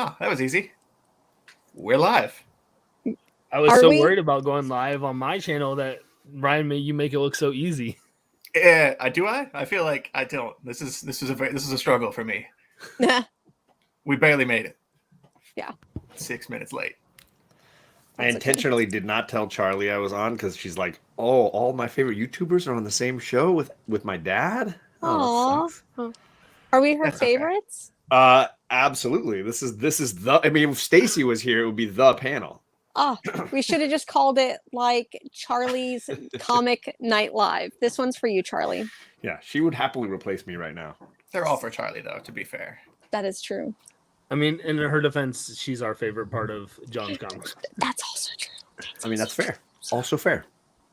Oh, that was easy. We're live. I was worried about going live on my channel that Ryan made you make it look so easy. I feel like I don't. This is a struggle for me. We barely made it. Yeah. 6 minutes late. I intentionally did not tell Charlie I was on because she's like, "Oh, all my favorite YouTubers are on the same show with my dad." Oh, that sucks. Are we her favorites? Okay. Absolutely. This is the. I mean, if Stacy was here, it would be the panel. Oh, we should have just called it like Charlie's Comic Night Live. This one's for you, Charlie. Yeah, she would happily replace me right now. They're all for Charlie, though. To be fair, that is true. I mean, in her defense, she's our favorite part of John's comics. That's also true. That's fair. Also fair.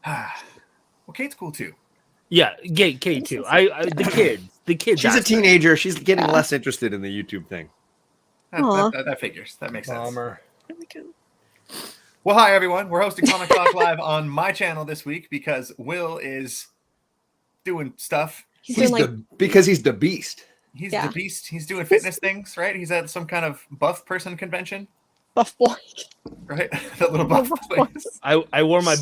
Well, Kate's cool too. Yeah, Kate too. The kids. She's a teenager. She's getting less interested in the YouTube thing. That figures. That makes sense. Bummer. Well, hi everyone. We're hosting Comic Talk Live on my channel this week because Will is doing stuff. Because he's the beast. He's the beast. He's doing fitness things, right? He's at some kind of buff person convention. Buff boy. Right? That little buff boy. I wore my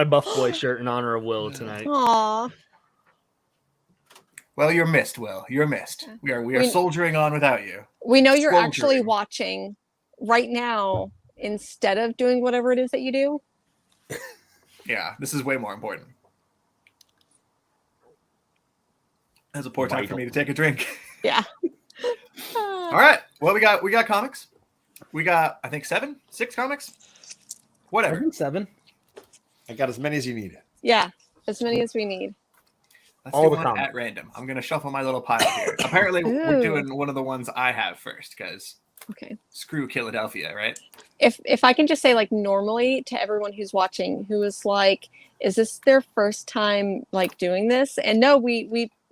buff boy shirt in honor of Will tonight. Aww. Well, you're missed, Will. You're missed. We are soldiering on without you. We know you're actually watching right now instead of doing whatever it is that you do. Yeah, this is way more important. That's a poor time for me to take a drink. Yeah. All right. Well, we got comics. We got, I think, 6 comics. Whatever. I think 7. I got as many as you need. Yeah, as many as we need. Let's do one at random. I'm gonna shuffle my little pile here. Apparently, we're doing one of the ones I have first because screw Philadelphia, right? If I can just say, like, normally to everyone who's watching, who is like, is this their first time like doing this? And no,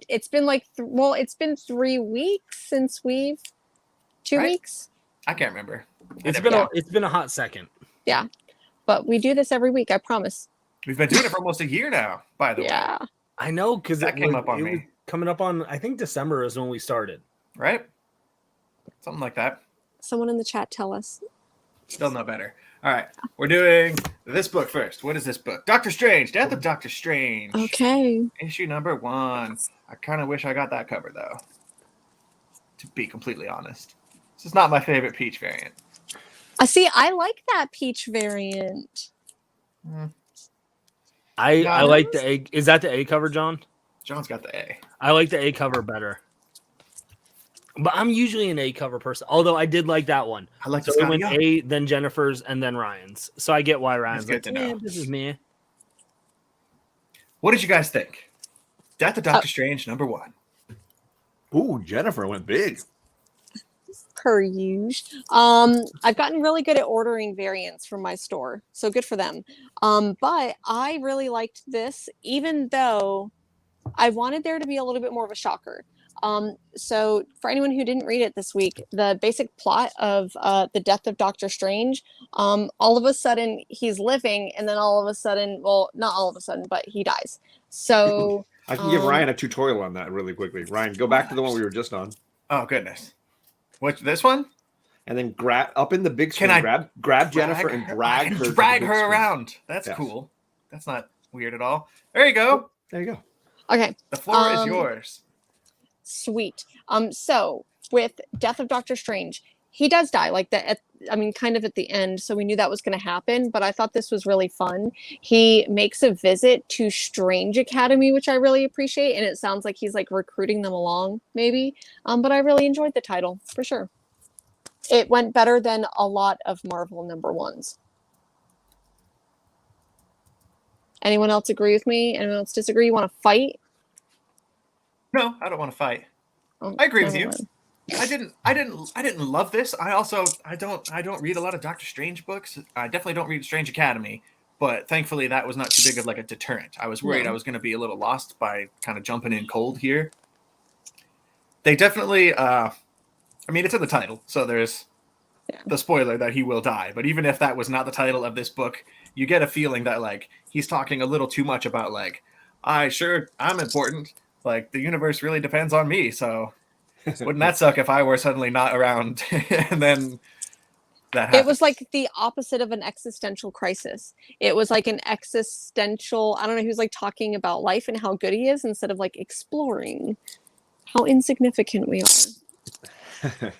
it's been like it's been 3 weeks since we've 2 weeks. I can't remember. It's been a hot second. Yeah, but we do this every week. I promise. We've been doing it for almost a year now. By the way. Yeah. I know because that came up on me. Coming up on, I think December is when we started. Right? Something like that. Someone in the chat tell us. Still no better. All right. We're doing this book first. What is this book? Doctor Strange. Death of Doctor Strange. Okay. Issue number 1. I kind of wish I got that cover, though. To be completely honest. This is not my favorite Peach variant. See, I like that Peach variant. I like the A. Is that the A cover, John? John's got the A. I like the A cover better. But I'm usually an A cover person. Although I did like that one. I like so it went A, then Jennifer's, and then Ryan's. So I get why Ryan's like, this is me. What did you guys think? Death of Doctor Strange number 1. Ooh, Jennifer went big. Per usual. I've gotten really good at ordering variants from my store, so good for them. But I really liked this, even though I wanted there to be a little bit more of a shocker. So for anyone who didn't read it this week, the basic plot of the Death of Doctor Strange, all of a sudden he's living, and then all of a sudden, well, not all of a sudden, but he dies. So I can give Ryan a tutorial on that really quickly. Ryan, go back to the one we were just on. Oh goodness. What, this one? And then grab up in the big screen. Grab Jennifer and drag her around. That's cool. That's not weird at all. There you go. There you go. Okay. The floor is yours. Sweet. So with Death of Doctor Strange, he does die kind of at the end. So we knew that was going to happen, but I thought this was really fun. He makes a visit to Strange Academy, which I really appreciate. And it sounds like he's like recruiting them along maybe. But I really enjoyed the title for sure. It went better than a lot of Marvel number 1s. Anyone else agree with me? Anyone else disagree? You want to fight? No, I don't want to fight. I agree with you. I didn't love this. I don't read a lot of Doctor Strange books. I definitely don't read Strange Academy, but thankfully that was not too big of like a deterrent. I was worried I was going to be a little lost by kind of jumping in cold here. They definitely it's in the title, so there's the spoiler that he will die, but even if that was not the title of this book, you get a feeling that like he's talking a little too much about like I'm important. Like the universe really depends on me, so Wouldn't that suck if I were suddenly not around and then that happened? It was like the opposite of an existential crisis. It was like an existential, I don't know, he was like talking about life and how good he is instead of like exploring how insignificant we are.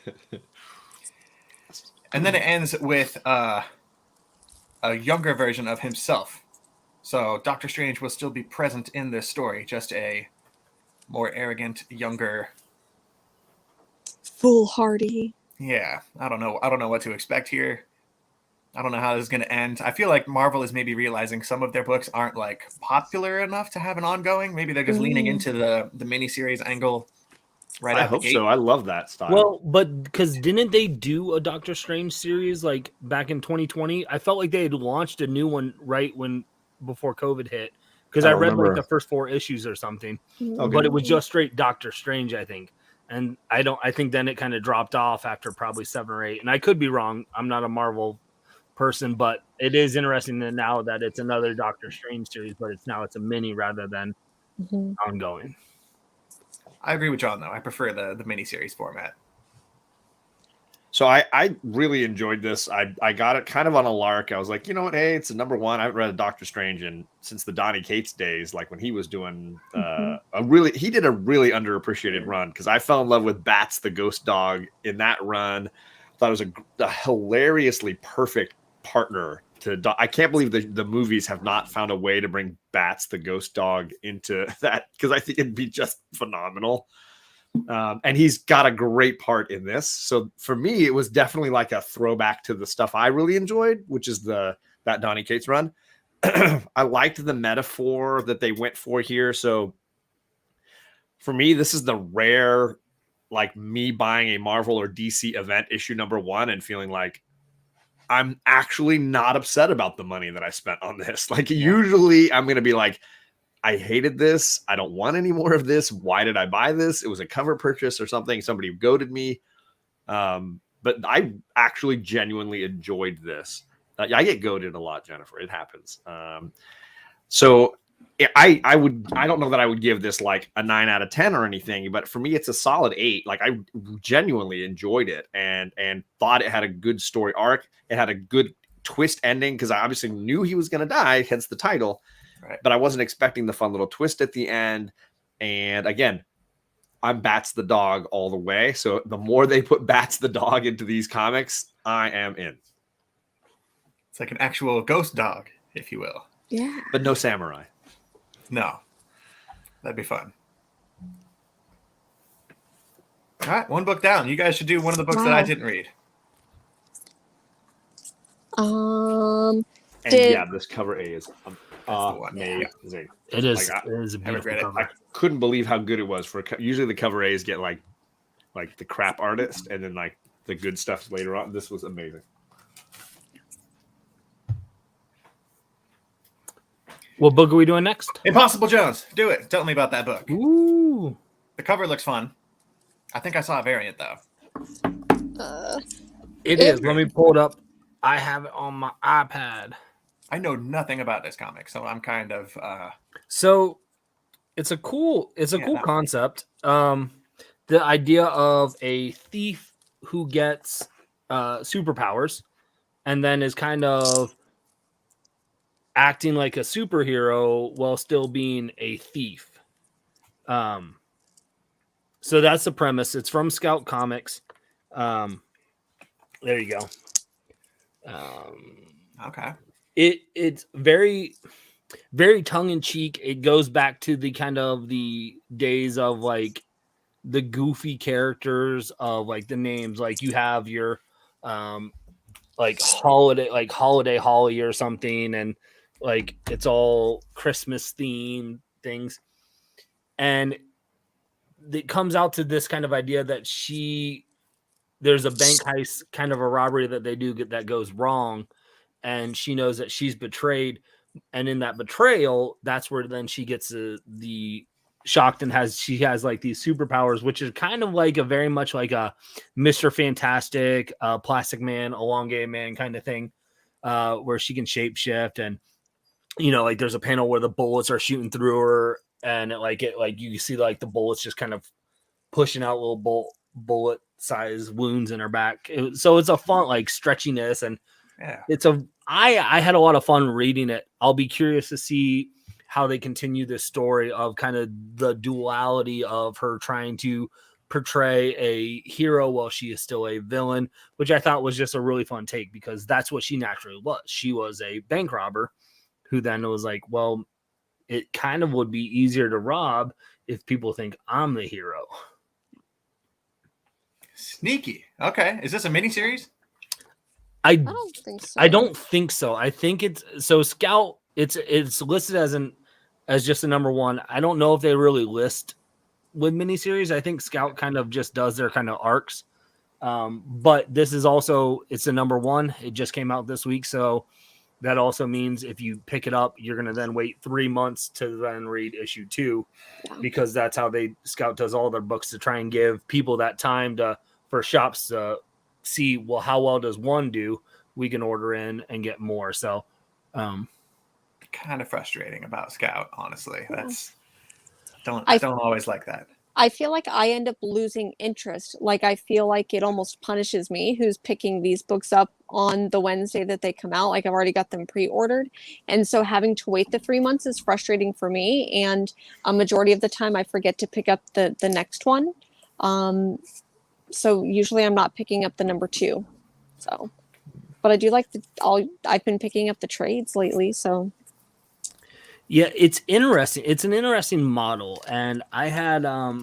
And then it ends with a younger version of himself. So Doctor Strange will still be present in this story, just a more arrogant, younger, foolhardy. Yeah, I don't know what to expect here. I don't know how this is going to end. I feel like Marvel is maybe realizing some of their books aren't like popular enough to have an ongoing. Maybe they're just leaning into the miniseries angle right I out the hope gate. so. I love that style. Well, but because didn't they do a Doctor Strange series like back in 2020? I felt like they had launched a new one right before COVID hit. Because I read like the first 4 issues or something, but it was just straight Doctor Strange, I think. And I think then it kind of dropped off after probably 7 or 8. And I could be wrong. I'm not a Marvel person, but it is interesting that now that it's another Doctor Strange series, but it's a mini rather than ongoing. I agree with John though. I prefer the miniseries format. So I really enjoyed this. I got it kind of on a lark. I was like, you know what? Hey, it's a number 1. I haven't read a Doctor Strange since the Donny Cates days, like when he was doing he did a really underappreciated run, because I fell in love with Bats the Ghost Dog in that run. Thought it was a hilariously perfect partner to. I can't believe the movies have not found a way to bring Bats the Ghost Dog into that, because I think it'd be just phenomenal. And he's got a great part in this. So for me, it was definitely like a throwback to the stuff I really enjoyed, which is that Donny Cates run. I liked the metaphor that they went for here. So for me, this is the rare, like me buying a Marvel or DC event issue number 1 and feeling like I'm actually not upset about the money that I spent on this. Like usually I'm going to be like, I hated this. I don't want any more of this. Why did I buy this? It was a cover purchase or something. Somebody goaded me. But I actually genuinely enjoyed this. I get goaded a lot, Jennifer. It happens. So I don't know that I would give this like a 9 out of 10 or anything, but for me, it's a solid 8. Like I genuinely enjoyed it and thought it had a good story arc. It had a good twist ending, because I obviously knew he was going to die, hence the title. Right. But I wasn't expecting the fun little twist at the end. And again, I'm Bats the dog all the way. So the more they put Bats the dog into these comics, I am in. It's like an actual ghost dog, if you will. Yeah. But no samurai. No. That'd be fun. All right, 1 book down. You guys should do one of the books that I didn't read. This cover A is amazing. It is. Like, it is a beautiful cover. I couldn't believe how good it was. Usually the cover A's get like the crap artist, and then like the good stuff later on. This was amazing. What book are we doing next? Impossible Jones. Do it. Tell me about that book. Ooh. The cover looks fun. I think I saw a variant though. It is. Let me pull it up. I have it on my iPad. I know nothing about this comic, so I'm kind of So it's a cool concept. The idea of a thief who gets superpowers and then is kind of acting like a superhero while still being a thief. So that's the premise. It's from Scout Comics. There you go. Okay. It's very, very tongue in cheek. It goes back to the kind of the days of like the goofy characters of like the names. Like you have your like Holiday Holly or something, and like it's all Christmas themed things. And it comes out to this kind of idea that there's a bank heist, kind of a robbery that they do that goes wrong. And she knows that she's betrayed. And in that betrayal, that's where then she gets the shocked and she has like these superpowers, which is kind of like a very much like a Mr. Fantastic, Plastic Man, Elongated Man kind of thing, where she can shapeshift. And, you know, like there's a panel where the bullets are shooting through her, and you see like the bullets just kind of pushing out little bullet size wounds in her back. So it's a fun like stretchiness, and Yeah. I had a lot of fun reading it. I'll be curious to see how they continue this story of kind of the duality of her trying to portray a hero while she is still a villain, which I thought was just a really fun take, because that's what she naturally was. She was a bank robber who then was like, well, it kind of would be easier to rob if people think I'm the hero. Sneaky. Okay. Is this a miniseries? I don't think so. I don't think so. I think it's so Scout. It's listed as just a number one. I don't know if they really list with miniseries. I think Scout kind of just does their kind of arcs. But this is also, it's a number one. It just came out this week, so that also means if you pick it up, you're gonna then wait 3 months to then read issue 2, because that's how Scout does all their books, to try and give people that time for shops to see, well, how well does one do? We can order in and get more. So, kind of frustrating about Scout, honestly. I don't always like that. I feel like I end up losing interest. Like, I feel like it almost punishes me, who's picking these books up on the Wednesday that they come out. Like, I've already got them pre-ordered. And so having to wait the 3 months is frustrating for me. And a majority of the time I forget to pick up the next one. So usually I'm not picking up the number 2. So, but I do like I've been picking up the trades lately. So yeah, it's interesting. It's an interesting model. And I had, I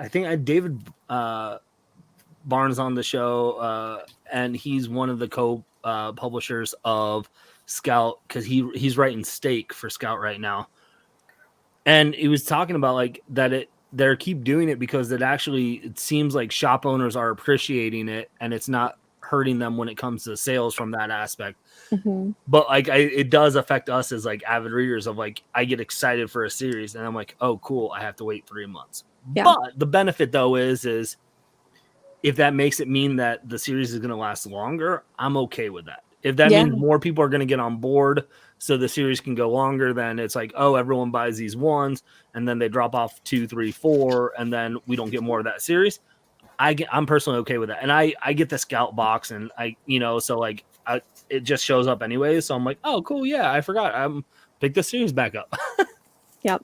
think I had David Barnes on the show, and he's one of the co-publishers of Scout, because he's writing Stake for Scout right now. And he was talking about like that they keep doing it because it seems like shop owners are appreciating it, and it's not hurting them when it comes to sales from that aspect. mm-hmm. But like it does affect us as like avid readers of like, I get excited for a series and I'm like, oh cool, I have to wait 3 months. Yeah. But the benefit though is if that makes it mean that the series is going to last longer, I'm okay with that. If that means more people are going to get on board so the series can go longer, then it's like, oh, everyone buys these ones and then they drop off 2, 3, 4, and then we don't get more of that series. I'm personally okay with that. And I get the Scout box, and so like it just shows up anyway. So I'm like, oh, cool. Yeah, I forgot. Pick the series back up. Yep.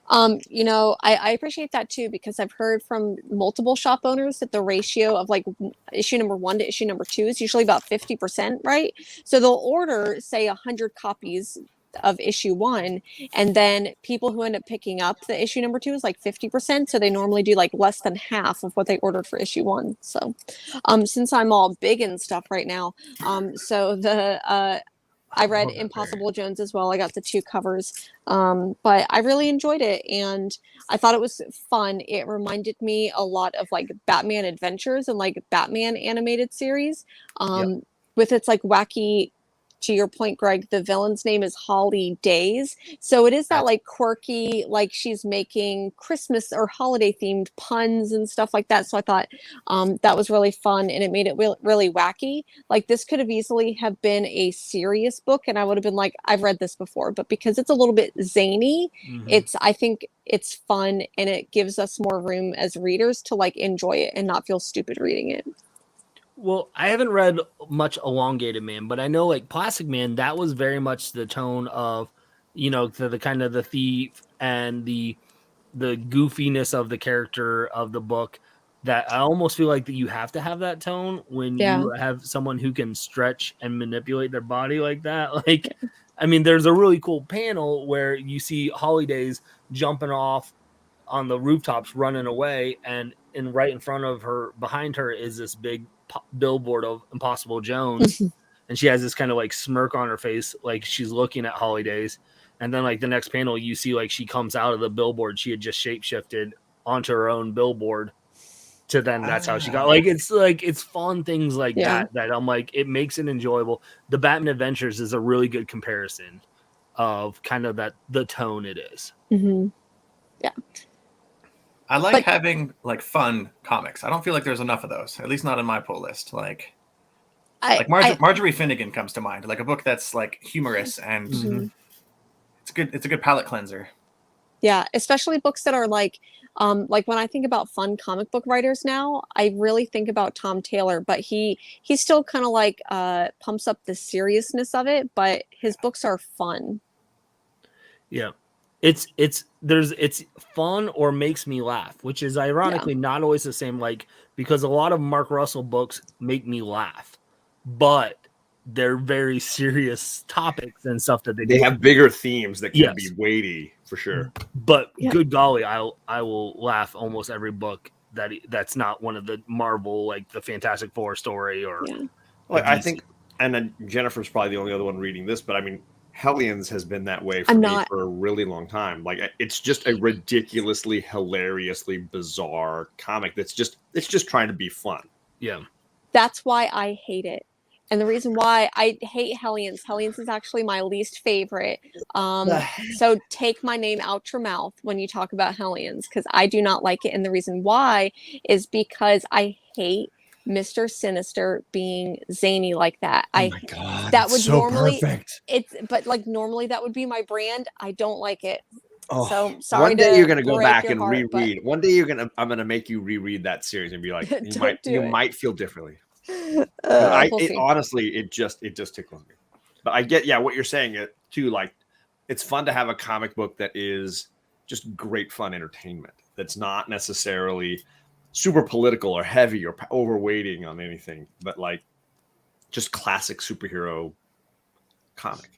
I appreciate that too, because I've heard from multiple shop owners that the ratio of like issue number 1 to issue number 2 is usually about 50%, right? So they'll order, say, 100 copies of issue 1, and then people who end up picking up the issue number 2 is like 50%. So they normally do like less than half of what they ordered for issue 1. So, since I'm all big and stuff right now, I read Impossible Jones as well. I got the 2 covers, but I really enjoyed it, and I thought it was fun. It reminded me a lot of like Batman Adventures and like Batman animated series, with its like wacky. To your point, Greg, the villain's name is Holly Days. So it is that like quirky, like she's making Christmas or holiday themed puns and stuff like that. So I thought that was really fun, and it made it really wacky. Like, this could have easily have been a serious book, and I would have been like, I've read this before, but because it's a little bit zany, I think it's fun, and it gives us more room as readers to like enjoy it and not feel stupid reading it. Well, I haven't read much Elongated Man, but I know like Plastic Man, that was very much the tone of, the kind of the thief and the goofiness of the character of the book, that I almost feel like that you have to have that tone when you have someone who can stretch and manipulate their body like that. Like, I mean, there's a really cool panel where you see Holidays jumping off on the rooftops, running away, and right in front of her, behind her, is this big billboard of Impossible Jones, and she has this kind of like smirk on her face, like she's looking at Holidays. And then like the next panel, you see like she comes out of the billboard. She had just shapeshifted onto her own billboard. To then that's how she got. Like it's fun things like that I'm like, it makes it enjoyable. The Batman Adventures is a really good comparison of kind of the tone it is. Mm-hmm. Yeah. I like having like fun comics. I don't feel like there's enough of those, at least not in my pull list. Like Marjorie Finnegan comes to mind, like a book that's like humorous and it's a good palate cleanser. Yeah, especially books that are like Like when I think about fun comic book writers now, I really think about Tom Taylor, but he still kind of like pumps up the seriousness of it, but his books are fun. Yeah. It's fun or makes me laugh, which is ironically not always the same, like, because a lot of Mark Russell books make me laugh, but they're very serious topics and stuff that they have bigger themes that can be weighty for sure. But good golly, I will laugh almost every book that's not one of the Marvel, like the Fantastic Four story or well, I think, and then Jennifer's probably the only other one reading this, but I mean, Hellions has been that way for me for a really long time. Like, it's just a ridiculously, hilariously bizarre comic it's just trying to be fun. Yeah. That's why I hate it. And the reason why I hate Hellions is actually my least favorite. So take my name out your mouth when you talk about Hellions, because I do not like it. And the reason why is because I hate Mr. Sinister being zany like that. Oh my God, that would so normally perfect. But like normally that would be my brand. I don't like it. Oh, so sorry. One day you're gonna go back and heart, reread. One day I'm gonna make you reread that series and be like, you might feel differently. Honestly, it just tickles me. But I get what you're saying it too. Like, it's fun to have a comic book that is just great fun entertainment. That's not necessarily super political or heavy or overweighting on anything, but like just classic superhero comic.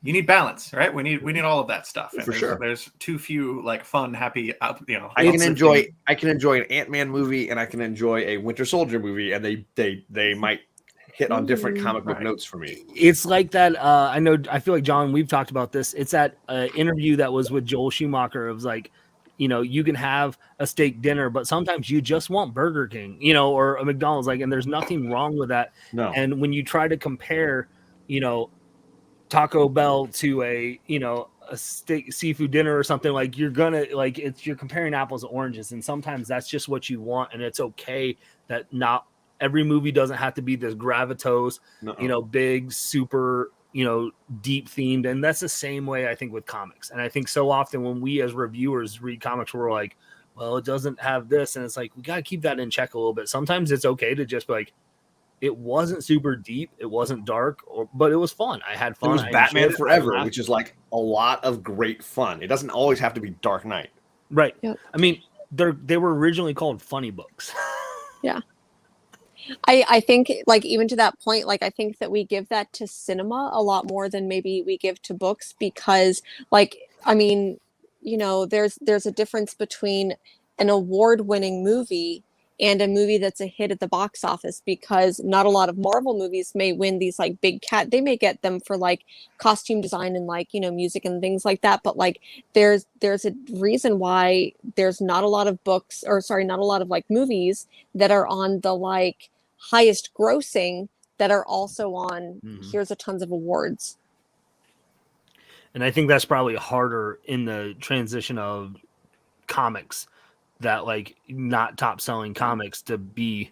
You need balance, right? We need all of that stuff. For sure. There's too few like fun, happy, I can enjoy an Ant-Man movie and I can enjoy a Winter Soldier movie, and they might hit on different comic book notes for me. It's like that. I feel like, John, we've talked about this. It's that interview that was with Joel Schumacher. It was like, you can have a steak dinner, but sometimes you just want Burger King, or a McDonald's, like, and there's nothing wrong with that. No. And when you try to compare, Taco Bell to a steak seafood dinner or something, like, you're comparing apples to oranges, and sometimes that's just what you want, and it's okay that not every movie doesn't have to be this gravitas, big, super, deep themed. And that's the same way I think with comics. And I think so often when we as reviewers read comics, we're like, well, it doesn't have this, and it's like, we got to keep that in check a little bit. Sometimes it's okay to just be like, it wasn't super deep, it wasn't dark, but it was fun. I had fun. It was Batman Forever, which is like a lot of great fun. It doesn't always have to be Dark Knight. Right. Yep. I mean, they were originally called funny books. Yeah. I think, like, even to that point, like, I think that we give that to cinema a lot more than maybe we give to books, because, like, I mean, there's a difference between an award-winning movie and a movie that's a hit at the box office, because not a lot of Marvel movies may win these like big they may get them for like costume design and like, music and things like that. But like there's a reason why there's not a lot of not a lot of like movies that are on the like highest grossing that are also on here's a tons of awards. And I think that's probably harder in the transition of comics, that like not top selling comics to be,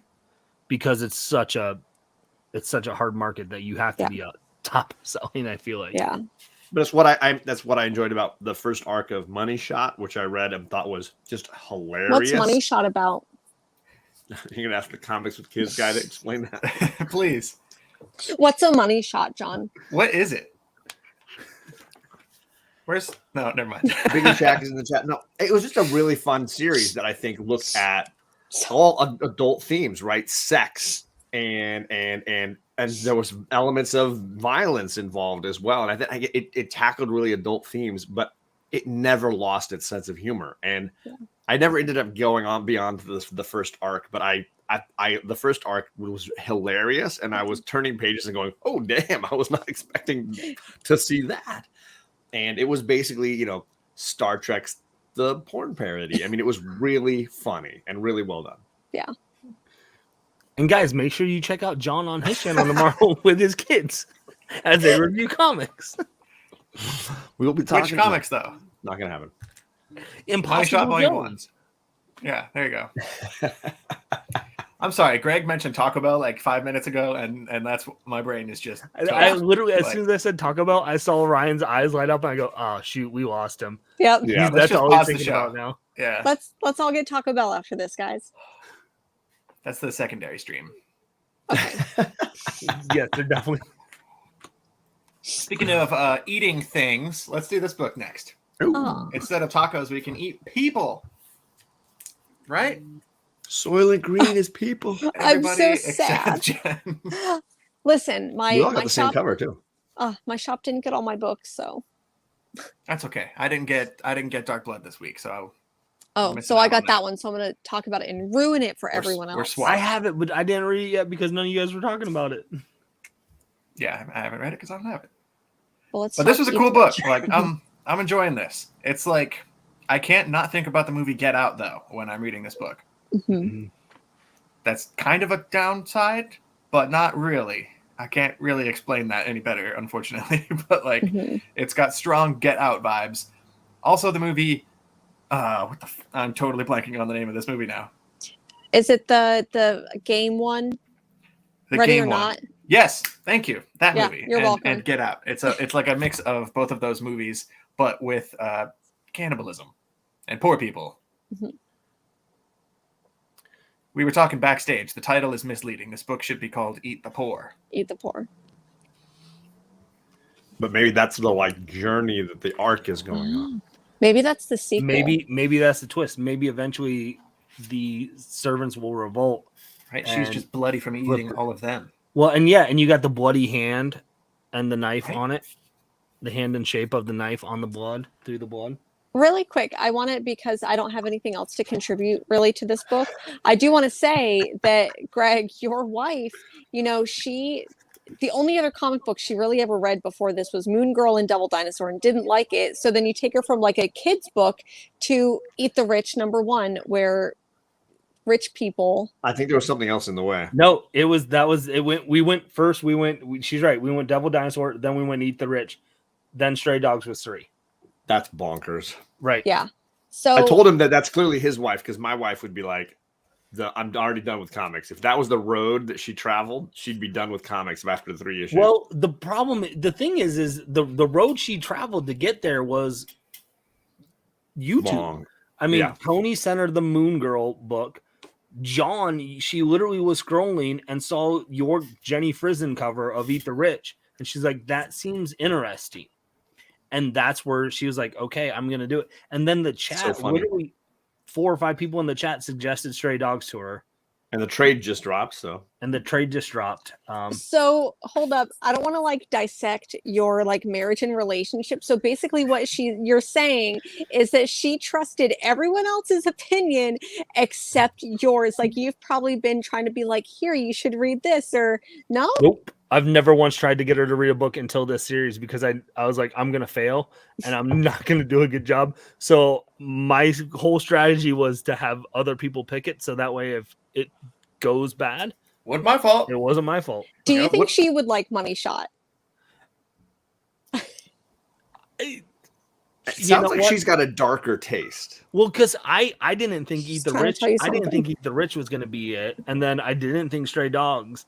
because it's such a hard market that you have to be a top selling, I feel like. Yeah. But that's what I enjoyed about the first arc of Money Shot, which I read and thought was just hilarious. What's Money Shot about? You're gonna ask the comics with kids guy to explain that. Please. What's a money shot, John? What is it? No, never mind. Biggie Shack is in the chat. No, it was just a really fun series that I think looked at all adult themes, right? Sex and there was elements of violence involved as well. And I think it tackled really adult themes, but it never lost its sense of humor. And I never ended up going on beyond the first arc, but the first arc was hilarious, and I was turning pages and going, "Oh damn! I was not expecting to see that." And it was basically, Star Trek's the porn parody. I mean, it was really funny and really well done. Yeah. And guys, make sure you check out John on his channel tomorrow with his kids as they review comics. We'll be talking. Which comics, though? Not gonna happen. Impossible Jones. Yeah, there you go. I'm sorry. Greg mentioned Taco Bell like 5 minutes ago, and that's my brain is just. I literally, as soon as I said Taco Bell, I saw Ryan's eyes light up, and I go, "Oh shoot, we lost him." Yep. Yeah, That's just all he's pause the thinking show. about now. Yeah. Let's all get Taco Bell after this, guys. That's the secondary stream. Okay. Yes, they're definitely. Speaking of eating things, let's do this book next. Oh. Instead of tacos, we can eat people. Right? Soylent Green is people. I'm so Everybody sad. except Jen. Listen, We all my got the same shop. cover too. My shop didn't get all my books, so. That's okay. I didn't get Dark Blood this week, so. Oh, so I got that one, so I'm gonna talk about it and ruin it for everyone else. We're swapped. I have it, but I didn't read it yet because none of you guys were talking about it. Yeah, I haven't read it because I don't have it. Well, But this was a cool book. Like I'm enjoying this. It's like I can't not think about the movie Get Out though when I'm reading this book. Mm-hmm. That's kind of a downside, but not really. I can't really explain that any better, unfortunately. But like, it's got strong Get Out vibes. Also, the movie. I'm totally blanking on the name of this movie now. Is it the game one? The Ready game or one. Not? Yes, thank you. That Yeah, movie. you're welcome. And Get Out. It's like a mix of both of those movies, but with cannibalism and poor people. Mm-hmm. We were talking backstage. The title is misleading. This book should be called Eat the Poor. Eat the Poor. But maybe that's the like journey that the arc is going on. Maybe that's the sequel. Maybe that's the twist. Maybe eventually the servants will revolt. Right? She's just bloody from eating all of them. Well, and you got the bloody hand and the knife on it. The hand and shape of the knife on the blood, through the blood. Really quick, I want it because I don't have anything else to contribute really to this book. I do want to say that, Greg, your wife, the only other comic book she really ever read before this was Moon Girl and Devil Dinosaur and didn't like it. So then you take her from like a kid's book to Eat the Rich, #1, where rich people. I think there was something else in the way. No, she's right. We went Devil Dinosaur, then we went Eat the Rich, then Stray Dogs was 3. That's bonkers. Right. Yeah. So I told him that that's clearly his wife because my wife would be like, I'm already done with comics. If that was the road that she traveled, she'd be done with comics after 3 issues. Well, the thing is the road she traveled to get there was YouTube. Long. I mean, Tony sent her the Moon Girl book. John, she literally was scrolling and saw your Jenny Frizen cover of Eat the Rich. And she's like, that seems interesting. And that's where she was like, okay, I'm going to do it. And then the chat, literally 4 or 5 people in the chat suggested Stray Dogs to her. And the trade just dropped. So hold up. I don't want to like dissect your like marriage and relationship. So basically what you're saying is that she trusted everyone else's opinion except yours. Like you've probably been trying to be like, here, you should read this or no? Nope. I've never once tried to get her to read a book until this series because I was like, I'm going to fail and I'm not going to do a good job. So my whole strategy was to have other people pick it. So that way, if it goes bad, wasn't my fault. It wasn't my fault. Do you think she would like Money Shot? It sounds like she's got a darker taste. Well, because I didn't think Eat the Rich. I didn't think Eat the Rich was going to be it, and then I didn't think Stray Dogs.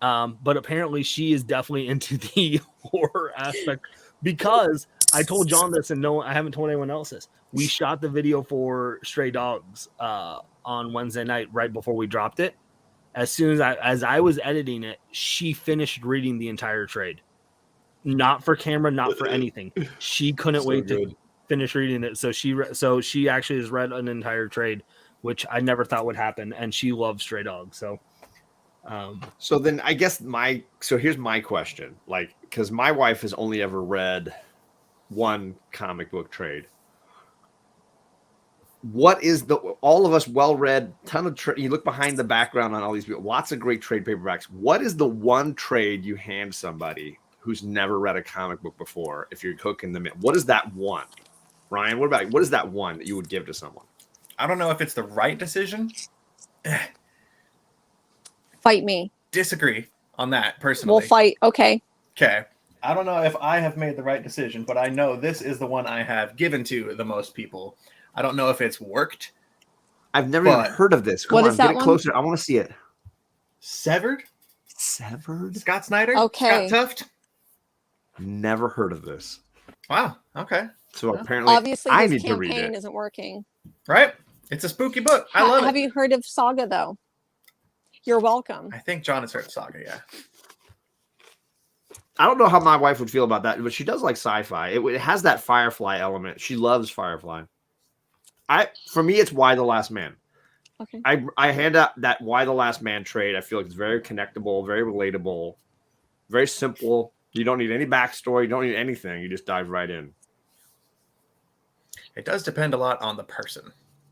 But apparently she is definitely into the horror aspect because I told John this and I haven't told anyone else this. We shot the video for Stray Dogs on Wednesday night right before we dropped it. As soon as I was editing it, she finished reading the entire trade. Not for camera, not for anything. She couldn't wait to finish reading it. So she actually has read an entire trade, which I never thought would happen, and she loves Stray Dogs. So then I guess here's my question. Like, because my wife has only ever read one comic book trade. What is all of us well-read, ton of you look behind the background on all these people, lots of great trade paperbacks. What is the one trade you hand somebody who's never read a comic book before if you're hooking them in? What is that one? Ryan, what is that one that you would give to someone? I don't know if it's the right decision. Fight me. Disagree on that personally. We'll fight. Okay. I don't know if I have made the right decision, but I know this is the one I have given to the most people. I don't know if it's worked. I've never even heard of this. Come What on, is that get it one? closer. I want to see it. Severed? Severed? Scott Snyder? Okay. Scott Tuft? Never heard of this. Wow. Okay. So apparently, Obviously, I his need to read campaign it. isn't working. Right? It's a spooky book. I love Have it. you heard of Saga, though? You're welcome. I think John has heard of Saga, yeah. I don't know how my wife would feel about that, but she does like sci-fi. It has that Firefly element. She loves Firefly. For me, it's Why the Last Man. Okay. I hand out that Why the Last Man trade. I feel like it's very connectable, very relatable, very simple. You don't need any backstory. You don't need anything. You just dive right in. It does depend a lot on the person.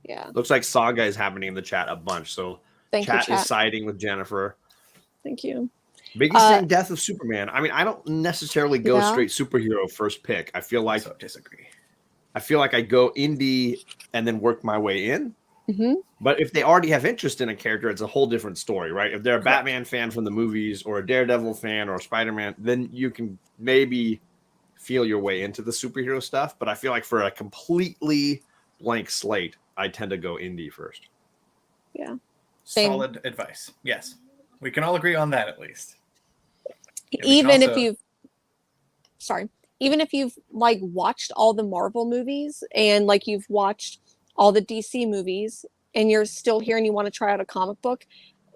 Yeah. Looks like Saga is happening in the chat a bunch. So Thank you, chat chat. is siding with Jennifer. Thank you. Biggie's saying Death of Superman. I mean, I don't necessarily go straight superhero first pick. I feel like I disagree. I feel like I go indie and then work my way in. Mm-hmm. But if they already have interest in a character, it's a whole different story, right? If they're a Batman fan from the movies or a Daredevil fan or a Spider-Man, then you can maybe feel your way into the superhero stuff. But I feel like for a completely blank slate, I tend to go indie first. Yeah. Solid advice. Yes. We can all agree on that at least. Even if you've like watched all the Marvel movies and like you've watched all the DC movies and you're still here and you want to try out a comic book,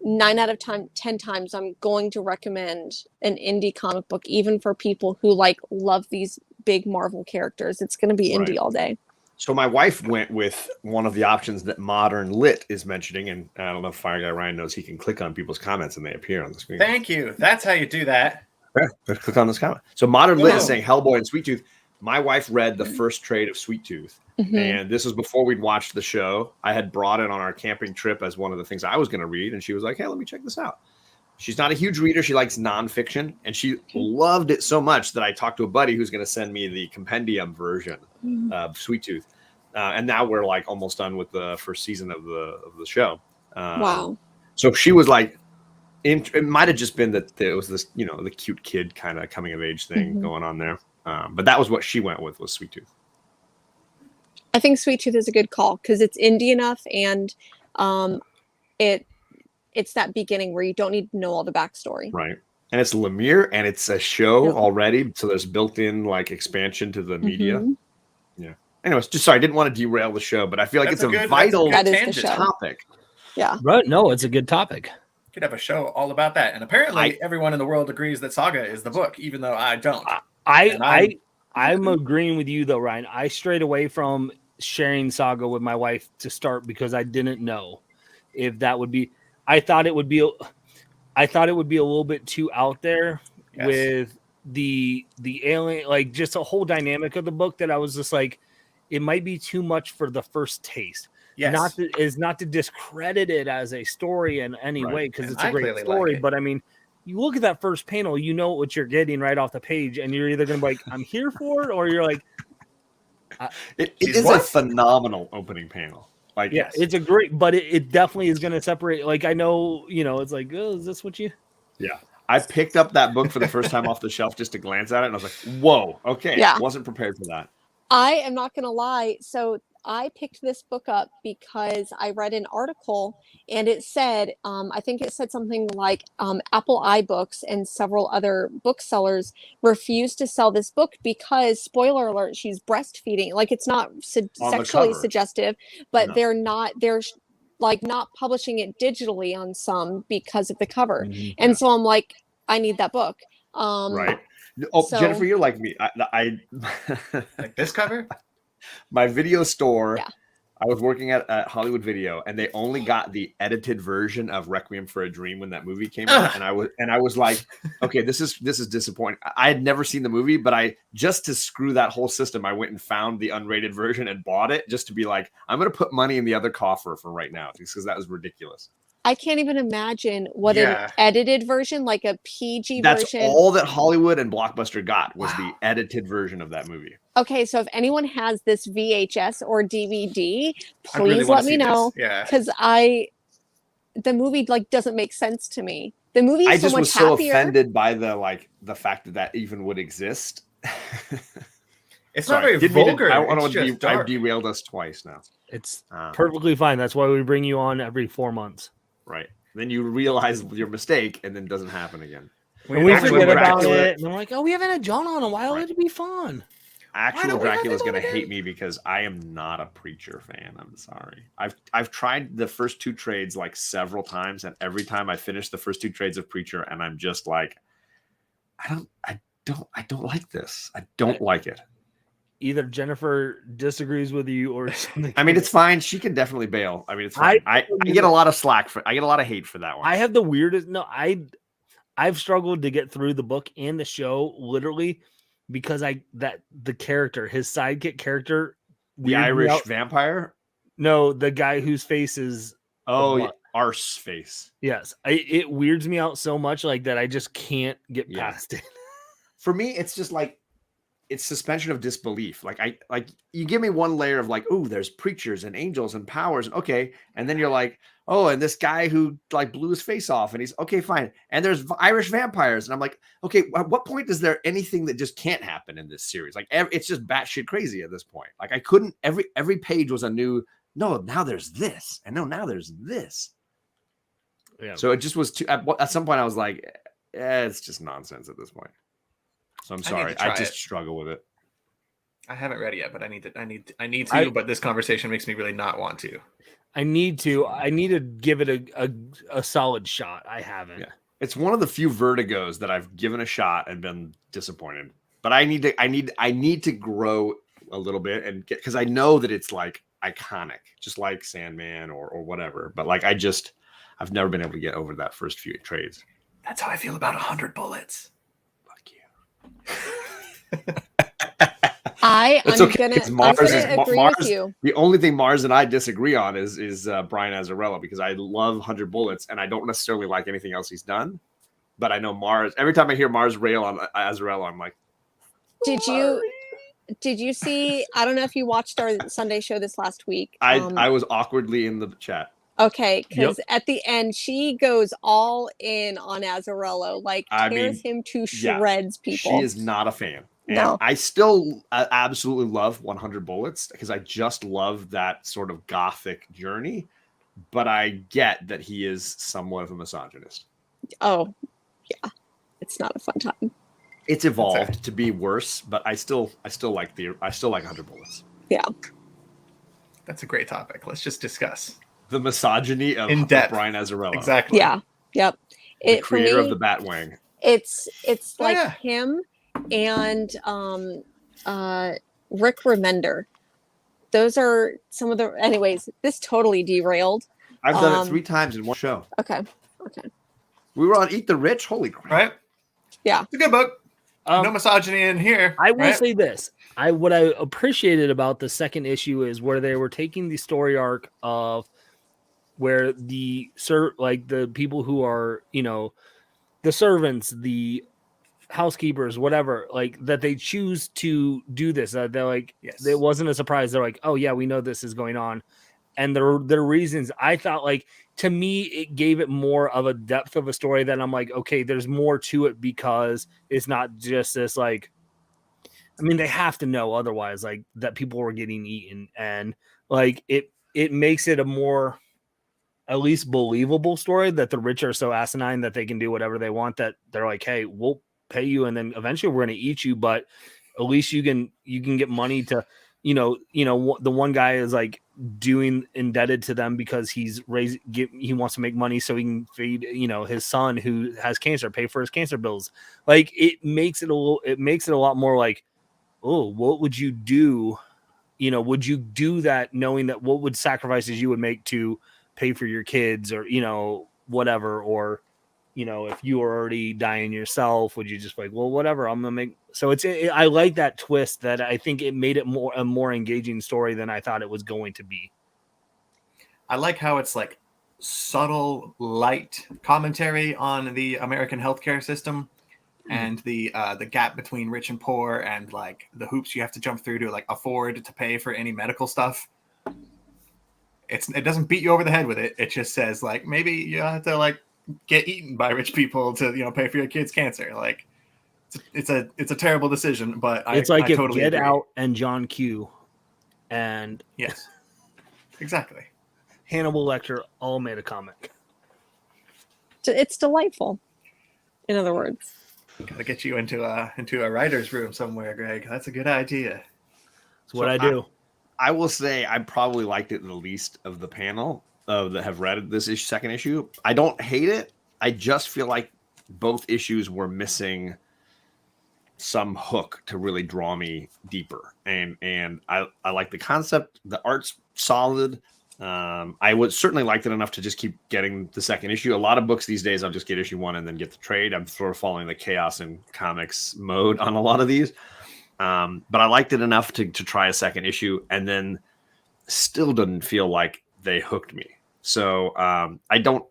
9 out of 10 times I'm going to recommend an indie comic book, even for people who like love these big Marvel characters. It's going to be indie all day. So my wife went with one of the options that Modern Lit is mentioning, and I don't know if Fire Guy Ryan knows he can click on people's comments and they appear on the screen. Thank you. That's how you do that. Yeah, let's click on this comment. So Modern Lit is saying Hellboy and Sweet Tooth. My wife read the first trade of Sweet Tooth, and this was before we'd watched the show. I had brought it on our camping trip as one of the things I was going to read, and she was like, "Hey, let me check this out." She's not a huge reader. She likes nonfiction, and she loved it so much that I talked to a buddy who's going to send me the compendium version of Sweet Tooth. And now we're like almost done with the first season of the show. Wow. So she was like, it might have just been that it was this, the cute kid kind of coming of age thing going on there. But that was what she went with, was Sweet Tooth. I think Sweet Tooth is a good call because it's indie enough, and it's that beginning where you don't need to know all the backstory. Right. And it's Lemire, and it's a show already, so there's built-in like expansion to the media. Yeah. Anyways, just sorry, I didn't want to derail the show, but I feel like it's a vital topic. Yeah. Right. No, it's a good topic. Could have a show all about that. And apparently everyone in the world agrees that Saga is the book, even though I don't. I'm agreeing with you though, Ryan. I strayed away from sharing Saga with my wife to start because I didn't know if that would be. I thought it would be a little bit too out there with the alien, like just a whole dynamic of the book that I was just like, it might be too much for the first taste. Yes. Not to discredit it as a story in any way, because it's a great story. Like but I mean, you look at that first panel, you know what you're getting right off the page, and you're either going to be like, I'm here for it, or you're like, it is a phenomenal opening panel. Like, it's a great, but it definitely is going to separate. Like, I know, it's like, oh, is this what you? Yeah. I picked up that book for the first time off the shelf just to glance at it, and I was like, whoa, okay. Yeah. Wasn't prepared for that. I am not going to lie. So I picked this book up because I read an article and it said, I think it said something like Apple iBooks and several other booksellers refused to sell this book because, spoiler alert, she's breastfeeding. Like, it's not sexually suggestive, but they're not publishing it digitally on some because of the cover. And so I'm like, I need that book. Right. Oh, so, Jennifer, you're like me. I like this cover. My video store. Yeah. I was working at Hollywood Video, and they only got the edited version of Requiem for a Dream when that movie came out, and I was like, okay, this is disappointing. I had never seen the movie, but I just to screw that whole system, I went and found the unrated version and bought it just to be like, I'm going to put money in the other coffer for right now because that was ridiculous. I can't even imagine what an edited version, like a PG version. That's all that Hollywood and Blockbuster got was the edited version of that movie. Okay, so if anyone has this VHS or DVD, please let me know. Because the movie doesn't make sense to me. The movie is so much happier. I just was so offended by the fact that even would exist. It's not very vulgar. I've derailed us twice now. It's perfectly fine. That's why we bring you on every 4 months. Right. Then you realize your mistake, and then it doesn't happen again. And we forget about it. And I'm like, oh, we haven't had John on a while. Right. It'd be fun. Actual Dracula is going to hate me because I am not a Preacher fan. I'm sorry. I've tried the first 2 trades like several times, and every time I finish the first 2 trades of Preacher, and I'm just like, I don't like this. I don't like it. Either Jennifer disagrees with you or something. I mean, it's fine. She can definitely bail. I mean, it's fine. I get a lot of slack I get a lot of hate for that one. I have the weirdest. No, I've struggled to get through the book and the show literally because the character, his sidekick character, the Irish vampire. No, the guy whose face is arse face. Yes, it weirds me out so much like that. I just can't get past it. For me, it's just like. It's suspension of disbelief. Like you give me one layer of like, oh, there's preachers and angels and powers. Okay. And then you're like, oh, and this guy who like blew his face off and he's okay, fine. And there's Irish vampires. And I'm like, okay, at what point is there anything that just can't happen in this series? Like it's just batshit crazy at this point. Like I couldn't, every page was a new, no, now there's this. And no, now there's this. Yeah. So it just was too, at some point I was like, it's just nonsense at this point. So I'm sorry. I just struggle with it. I haven't read it yet, but I need to. But this conversation makes me really not want to. I need to give it a solid shot. I haven't. Yeah. It's one of the few Vertigos that I've given a shot and been disappointed. But I need to grow a little bit and get, because I know that it's like iconic, just like Sandman or whatever. But like I've never been able to get over that first few trades. That's how I feel about 100 Bullets. It's okay. It's Mars. Mars. The only thing Mars and I disagree on is Brian Azzarello, because I love 100 Bullets and I don't necessarily like anything else he's done. But I know Mars. Every time I hear Mars rail on Azzarello, I'm like, Did you see? I don't know if you watched our Sunday show this last week. I was awkwardly in the chat. Okay, because at the end she goes all in on Azzarello, like tears him to shreds. People, she is not a fan. And no. I still absolutely love 100 Bullets because I just love that sort of gothic journey. But I get that he is somewhat of a misogynist. Oh, yeah, it's not a fun time. It's evolved to be worse, but I still like 100 Bullets. Yeah, that's a great topic. Let's just discuss the misogyny of Brian Azzarello. Exactly. Yeah. Yep. The creator of the Batwing. It's him and Rick Remender. Those are some of the. Anyways, this totally derailed. I've done it 3 times in one show. Okay. We were on Eat the Rich. Holy crap! Right? Yeah. It's a good book. No misogyny in here. I will say this. What I appreciated about the second issue is where they were taking the story arc of where the people who are, the servants, the housekeepers, whatever, like that they choose to do this. They're like, it wasn't a surprise. They're like, oh yeah, we know this is going on. And their reasons, I thought, like, to me, it gave it more of a depth of a story that I'm like, okay, there's more to it because it's not just this, like, I mean, they have to know otherwise, like, that people were getting eaten. And like, it makes it a more, at least believable story that the rich are so asinine that they can do whatever they want, that they're like, hey, we'll pay you and then eventually we're going to eat you, but at least you can get money to, the one guy is like doing indebted to them because he wants to make money so he can feed, his son who has cancer, pay for his cancer bills. Like it makes it a lot more like, oh, what would you do? Would you do that knowing that what would sacrifices you would make to pay for your kids or, whatever, or, if you were already dying yourself, would you just be like, well, whatever, I'm going to make. So I like that twist that I think it made it a more engaging story than I thought it was going to be. I like how it's like subtle, light commentary on the American healthcare system and the gap between rich and poor and like the hoops you have to jump through to like afford to pay for any medical stuff. It doesn't beat you over the head with it. It just says like, maybe you have to like get eaten by rich people to, pay for your kids' cancer. Like it's a terrible decision, but it's like I if totally Get agree. Out and John Q and Yes, exactly. Hannibal Lecter all made a comic. It's delightful. In other words, Gotta get you into a writer's room somewhere, Greg. That's a good idea. That's what I do. I will say I probably liked it the least of the panel that have read this second issue. I don't hate it. I just feel like both issues were missing some hook to really draw me deeper. And I like the concept. The art's solid. I would certainly liked it enough to just keep getting the second issue. A lot of books these days, I'll just get issue 1 and then get the trade. I'm sort of following the chaos and comics mode on a lot of these. But I liked it enough to try a second issue, and then still didn't feel like they hooked me. So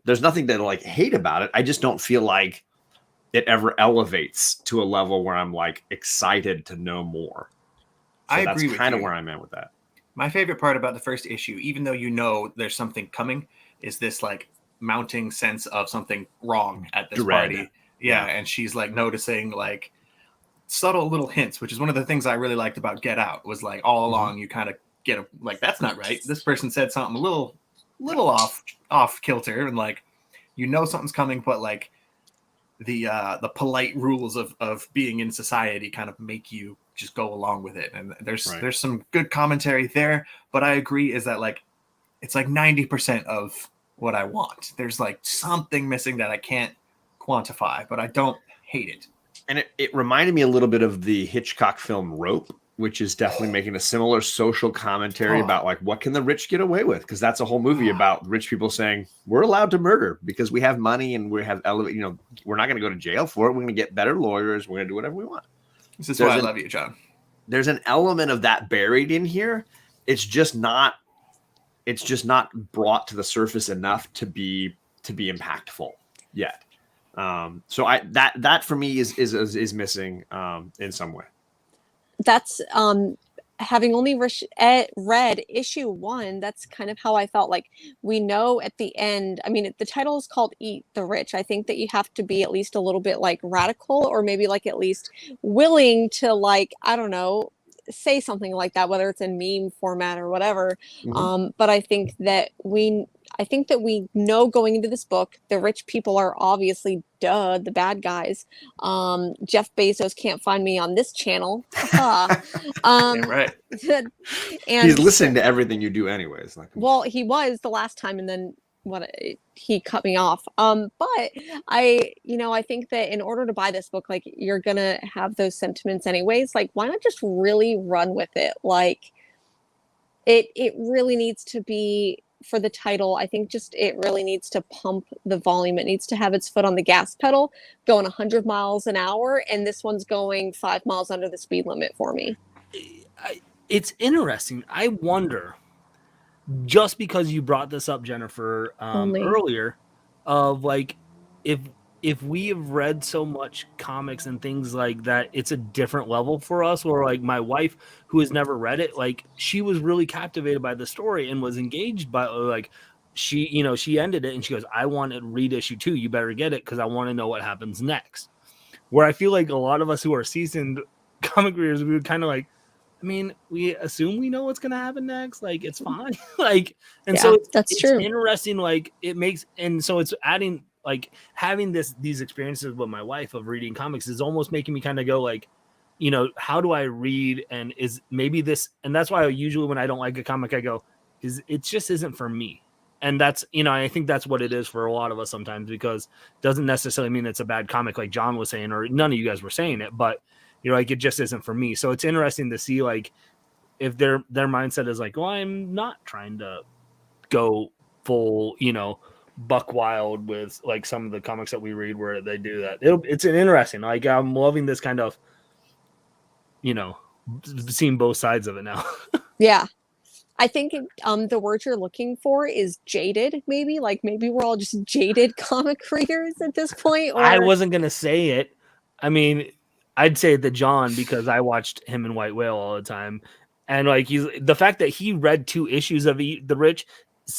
there's nothing to like hate about it. I just don't feel like it ever elevates to a level where I'm like excited to know more. So I agree with that's kind of you. where I'm at with that. My favorite part about the first issue, even though you know there's something coming, is this like mounting sense of something wrong at this Dread. party. Yeah, and she's like noticing like subtle little hints, which is one of the things I really liked about Get Out, was like all along you kind of get like, that's not right. This person said something a little off kilter, and like, you know, something's coming, but like the polite rules of being in society kind of make you just go along with it. And there's some good commentary there, but I agree is that like, it's like 90% of what I want. There's like something missing that I can't quantify, but I don't hate it. And it reminded me a little bit of the Hitchcock film Rope, which is definitely making a similar social commentary about like, what can the rich get away with? Because that's a whole movie about rich people saying we're allowed to murder because we have money and we have we're not going to go to jail for it. We're going to get better lawyers. We're going to do whatever we want. This is why I love you, John. There's an element of that buried in here. It's just not brought to the surface enough to be impactful yet. So that for me is missing in some way. That's having only read issue 1, that's kind of how I felt. Like, we know at the end, I mean, the title is called Eat the Rich. I think that you have to be at least a little bit like radical, or maybe like at least willing to, like, I don't know, say something like that, whether it's in meme format or whatever. But I think that we know going into this book, the rich people are obviously the bad guys. Jeff Bezos can't find me on this channel. Right. And he's listening to everything you do anyways. Well, he was the last time, and then he cut me off. But I think that in order to buy this book, like, you're gonna have those sentiments anyways. Like, why not just really run with it? Like, it really needs to be, for the title, I think just it really needs to pump the volume. It needs to have its foot on the gas pedal, going 100 miles an hour, and this one's going 5 miles under the speed limit for me. It's interesting. I wonder, just because you brought this up, Jennifer, earlier, of like, if we have read so much comics and things like that, it's a different level for us. Or like my wife, who has never read it, like, she was really captivated by the story and was engaged by, like, she ended it and she goes, I want to read issue 2. You better get it, because I want to know what happens next. Where I feel like a lot of us who are seasoned comic readers, we would kind of like, I mean, we assume we know what's going to happen next. Like, it's fine. Like, and yeah, so it's true. Interesting. Like, it makes, and so it's adding, like, having these experiences with my wife of reading comics is almost making me kind of go like, how do I read? And is maybe this, and that's why usually when I don't like a comic, I go, it just isn't for me. And that's, I think that's what it is for a lot of us sometimes, because it doesn't necessarily mean it's a bad comic, like John was saying, or none of you guys were saying it, but like, it just isn't for me. So it's interesting to see, like, if their mindset is like, well, I'm not trying to go full, buck wild with like some of the comics that we read where they do that. It's an interesting, like, I'm loving this kind of, seeing both sides of it now. Yeah. I think the word you're looking for is jaded, maybe. Like, maybe we're all just jaded comic readers at this point. Or... I wasn't going to say it. I mean, I'd say it to John, because I watched him in White Whale all the time. And like, the fact that he read 2 issues of Eat the Rich,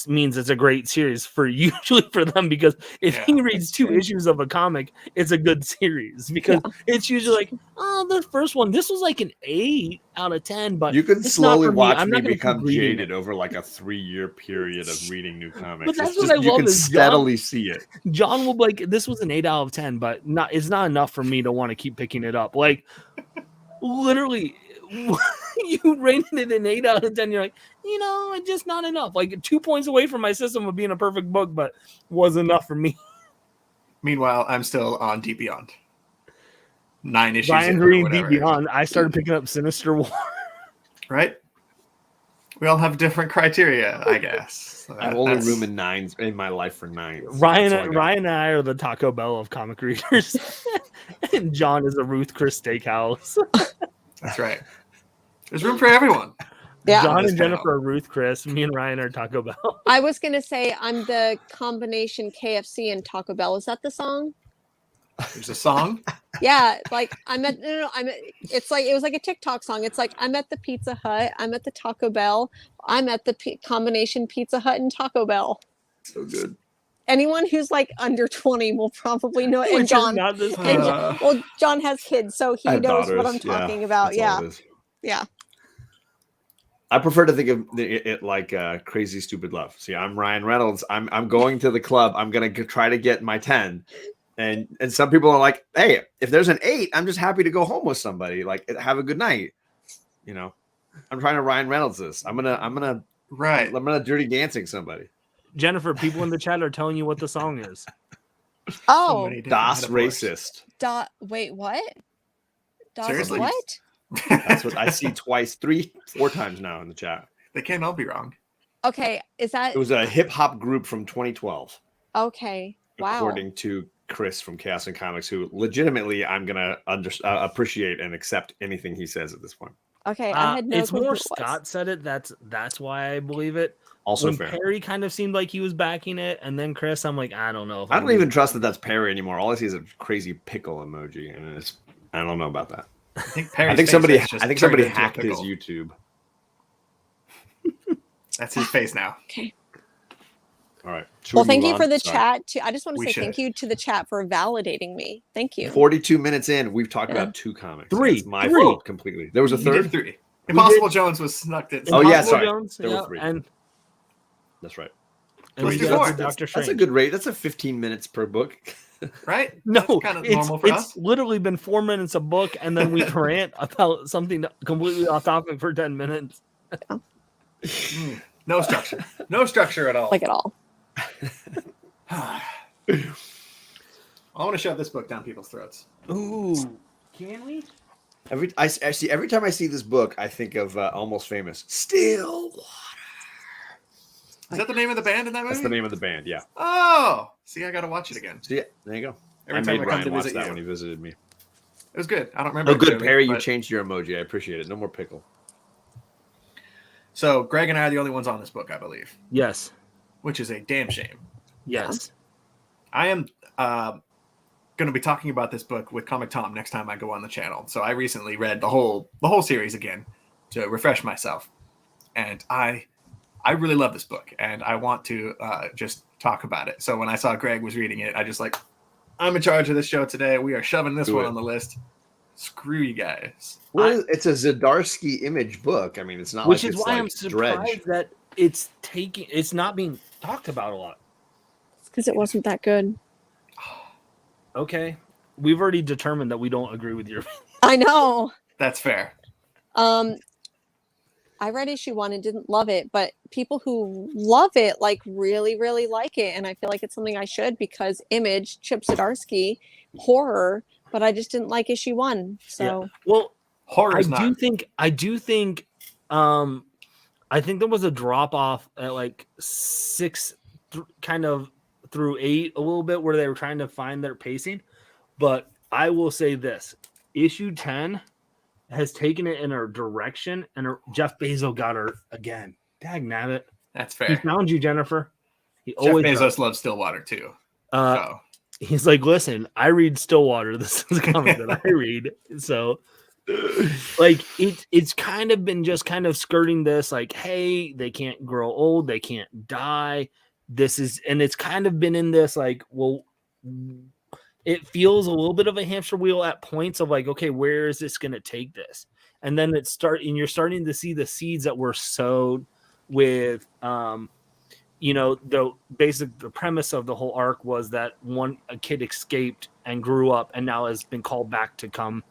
means it's a great series usually for them, because if he reads 2 issues of a comic, it's a good series, because it's usually like, oh, the first one, this was like an 8 out of 10, but you can it's slowly not for watch I'm me not gonna become keep reading jaded it. over like a 3-year period of reading new comics. But that's it's what just I you love can is steadily see it. John will be like, this was an 8 out of 10, but it's not enough for me to want to keep picking it up. Like, literally, you rated it an 8 out of 10. You're like, it's just not enough. Like 2 points away from my system of being a perfect book, but was enough for me. Meanwhile, I'm still on Deep Beyond. 9 issues. Brian's reading Deep Beyond. I started picking up Sinister War. Right? We all have different criteria, I guess. I have only room in 9s in my life for 9s. Ryan and I are the Taco Bell of comic readers, and John is a Ruth Chris Steakhouse. That's right. There's room for everyone. Yeah. John and Jennifer are Ruth Chris. Me and Ryan are Taco Bell. I was gonna say I'm the combination KFC and Taco Bell. Is that the song? There's a song. Yeah, like it's like it was like a TikTok song. It's like I'm at the Pizza Hut, I'm at the Taco Bell, I'm at the combination Pizza Hut and Taco Bell. So good. Anyone who's like under 20 will probably know it. And John, John has kids, so he knows what I'm talking about. Yeah. I prefer to think of it like Crazy Stupid Love. See, I'm Ryan Reynolds. I'm going to the club. I'm gonna try to get my 10. And some people are like, hey, if there's an 8, I'm just happy to go home with somebody. Like, have a good night. I'm trying to Ryan Reynolds this. I'm gonna Dirty Dancing somebody. Jennifer, people in the chat are telling you what the song is. Oh, Das Racist. Wait, what? Seriously? What? That's what I see twice, 3, 4 times now in the chat. They can't all be wrong. Okay, is that? It was a hip hop group from 2012. Okay, wow. According to Chris from Chaos and Comics, who legitimately I'm gonna appreciate and accept anything he says at this point. Okay, I had no it's clue more who it Scott was. said it. That's why I believe it. Also, when fair. Perry kind of seemed like he was backing it, and then Chris, I'm like, I don't know. I don't even trust that that's Perry anymore. All I see is a crazy pickle emoji, and I don't know about that. I think somebody hacked his YouTube. That's his face now. Okay. All right. Well, thank you for the chat too. I just want to say thank you to the chat for validating me. Thank you. 42 minutes in, we've talked about 2 comics. 3. It's my fault completely. There was a third. 3. Impossible Jones was snuck in. Oh yeah, sorry. Jones, there were 3. And that's right. And Let's we do got 4. Doctor Strange. That's a good rate. That's a 15 minutes per book. Right? No, that's kind of normal for us. It's literally been 4 minutes a book, and then we rant about something completely off topic for 10 minutes. No structure. No structure at all. Like at all. I want to shove this book down people's throats. Ooh, can we? Every time I see this book, I think of Almost Famous. Still Water. Is that the name of the band in that movie? That's the name of the band, yeah. Oh, see, I got to watch it again. So yeah, there you go. Every I time made I come Ryan to watch visit that you. when he visited me. It was good. I don't remember. Oh, good, clearly, Perry. You but... changed your emoji. I appreciate it. No more pickle. So Greg and I are the only ones on this book, I believe. Yes. Which is a damn shame. Yes. I am going to be talking about this book with Comic Tom next time I go on the channel. So I recently read the whole series again to refresh myself, and I really love this book, and I want to just talk about it. So when I saw Greg was reading it, I just like, I'm in charge of this show today. We are shoving this one on the list. Screw you guys. Well, it's a Zdarsky Image book. I mean, it's not which like is it's why like I'm surprised Dredge. that it's not being talked about a lot. It's because it wasn't that good. Okay, we've already determined that we don't agree with your. I know. That's fair. I read issue 1 and didn't love it, but people who love it like really, really like it, and I feel like it's something I should because Image, Chip Zdarsky, horror, but I just didn't like issue 1. So Yeah. Well, horror. I do think I think there was a drop off at like 6 kind of through 8 a little bit where they were trying to find their pacing, but I will say this: issue 10 has taken it in a direction, and Jeff Bezos got her again. Dag nabbit. That's He fair. found you, Jennifer. He Jeff always Bezos does. loves Stillwater too. He's like, listen, I read Stillwater. This is a comic that I read. So like it's kind of been just kind of skirting this, like, hey, they can't grow old, they can't die. And it's kind of been in this, like, well, it feels a little bit of a hamster wheel at points of like, okay, where is this going to take this? And then you're starting to see the seeds that were sowed with, the premise of the whole arc was that a kid escaped and grew up and now has been called back to come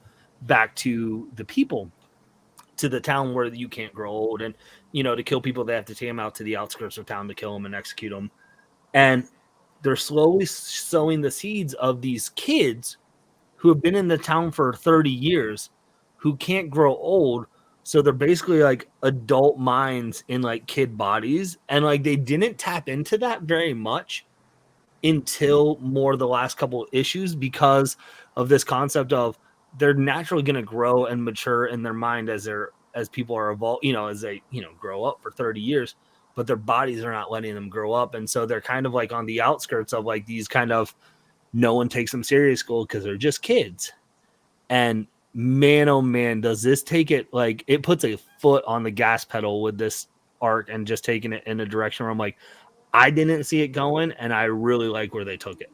back to the people, to the town where you can't grow old. And, to kill people, they have to take them out to the outskirts of town to kill them and execute them. And they're slowly sowing the seeds of these kids who have been in the town for 30 years who can't grow old. So they're basically like adult minds in like kid bodies. And like they didn't tap into that very much until more the last couple of issues, because of this concept of they're naturally going to grow and mature in their mind as people are evolved, as they, grow up for 30 years, but their bodies are not letting them grow up. And so they're kind of like on the outskirts of like these kind of, no one takes them serious school because they're just kids. And man, oh man, does this take it, like it puts a foot on the gas pedal with this arc and just taking it in a direction where I'm like, I didn't see it going, and I really like where they took it.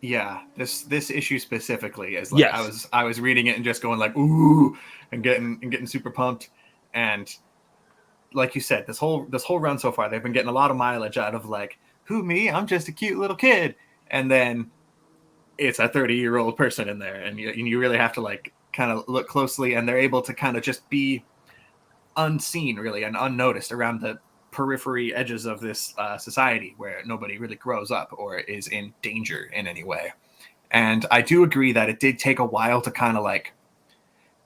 Yeah, this issue specifically is like, yes. I was reading it and just going like, ooh, and getting super pumped. And like you said, this whole run so far, they've been getting a lot of mileage out of like, who, me? I'm just a cute little kid. And then it's a 30-year-old person in there, and you really have to like kind of look closely, and they're able to kind of just be unseen really and unnoticed around the periphery edges of this society where nobody really grows up or is in danger in any way. And I do agree that it did take a while to kind of like,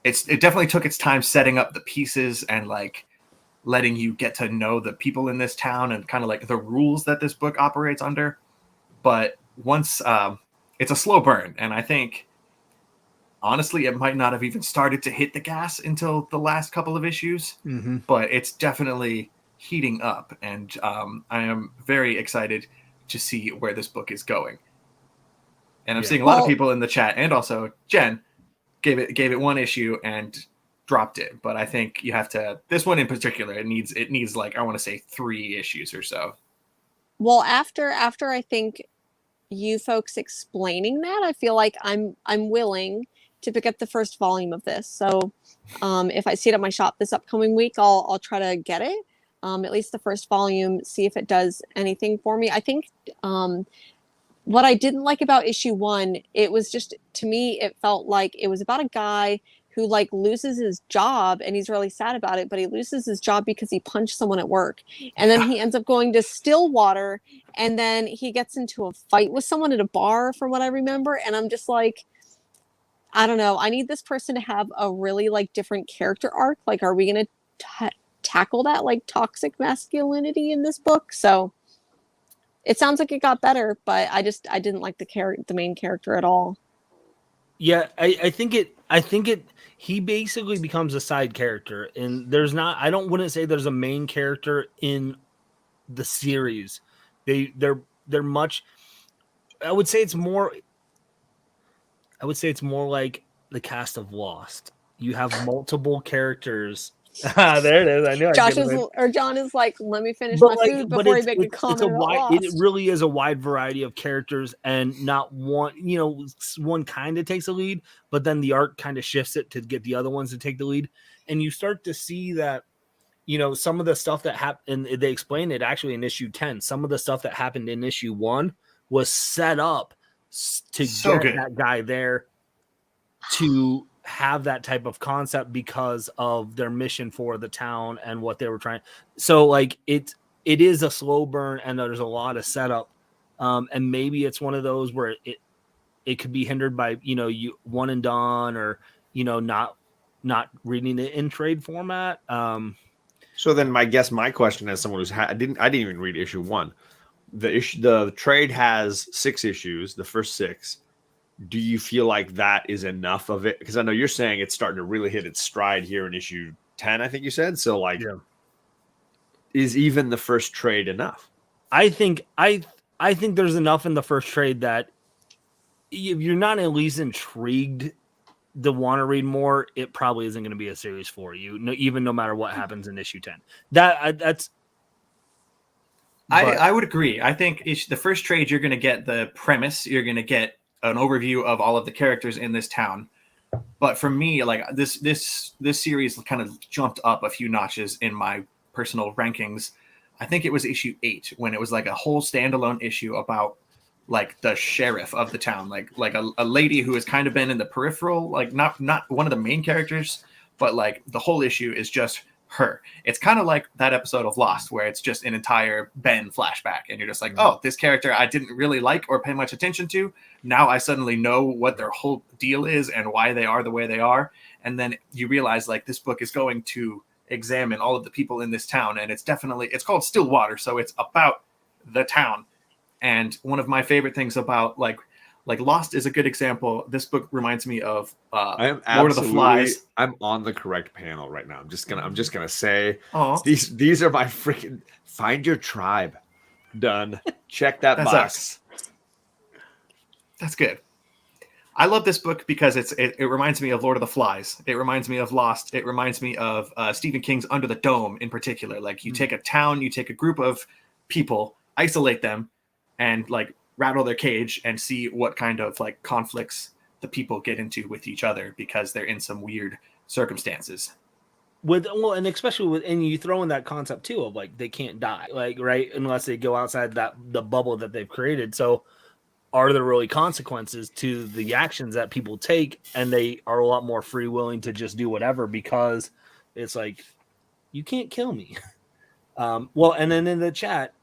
it definitely took its time setting up the pieces and like letting you get to know the people in this town and kind of like the rules that this book operates under. But once it's a slow burn, and I think honestly it might not have even started to hit the gas until the last couple of issues. Mm-hmm. But it's definitely heating up, and I am very excited to see where this book is going. And I'm seeing a lot of people in the chat, and also Jen gave it one issue and dropped it. But I think you have to, this one in particular, it needs like, I want to say 3 issues or so. Well, after I think you folks explaining that, I feel like I'm willing to pick up the first volume of this. So if I see it at my shop this upcoming week, I'll try to get it. At least the first volume, see if it does anything for me. I think what I didn't like about issue 1, it was just, to me, it felt like it was about a guy who like loses his job, and he's really sad about it, but he loses his job because he punched someone at work. And then he ends up going to Stillwater, and then he gets into a fight with someone at a bar, from what I remember. And I'm just like, I don't know. I need this person to have a really like different character arc. Like, are we going to tackle that like toxic masculinity in this book? So it sounds like it got better, but I didn't like the main character at all. Yeah, I think he basically becomes a side character, and I wouldn't say there's a main character in the series. They're much, I would say it's more like the cast of Lost. You have multiple characters. There it is. I knew. John is like, let me finish my food before I make a comment about Lost. It really is a wide variety of characters, and not one. One kind of takes a lead, but then the arc kind of shifts it to get the other ones to take the lead, and you start to see that. Some of the stuff that happened, and they explain it actually in issue 10. Some of the stuff that happened in issue 1 was set up to get that guy there to have that type of concept because of their mission for the town and what they were trying. So like it is a slow burn, and there's a lot of setup. And maybe it's one of those where it could be hindered by, you one and done, or, not reading it in trade format. So then my question as someone who's I didn't even read issue 1. The trade has 6 issues, the first 6. Do you feel like that is enough of it? Because I know you're saying it's starting to really hit its stride here in issue 10, I think you said. So like, is even the first trade enough? I think there's enough in the first trade that if you're not at least intrigued to want to read more, it probably isn't going to be a series for you. Even no matter what happens in issue 10. I would agree. I think the first trade, you're going to get the premise. You're going to get an overview of all of the characters in this town. But for me, like this series kind of jumped up a few notches in my personal rankings. I think it was issue 8 when it was like a whole standalone issue about like the sheriff of the town, like a lady who has kind of been in the peripheral, like not one of the main characters, but like the whole issue is just her. It's kind of like that episode of Lost where it's just an entire Ben flashback and you're just like, oh, this character I didn't really like or pay much attention to. Now I suddenly know what their whole deal is and why they are the way they are. And then you realize like this book is going to examine all of the people in this town, and it's called Stillwater, so it's about the town. And one of my favorite things about like Lost is a good example. This book reminds me of Lord of the Flies. I'm on the correct panel right now. I'm just gonna say these are my freaking find your tribe. Done. Check that box. That's good. I love this book because it reminds me of Lord of the Flies. It reminds me of Lost. It reminds me of Stephen King's Under the Dome in particular. Like you take a town, you take a group of people, isolate them, and like rattle their cage and see what kind of like conflicts the people get into with each other because they're in some weird circumstances. And especially and you throw in that concept too of like they can't die, like right, unless they go outside the bubble that they've created. So are there really consequences to the actions that people take? And they are a lot more free willing to just do whatever because it's like, you can't kill me. And then in the chat,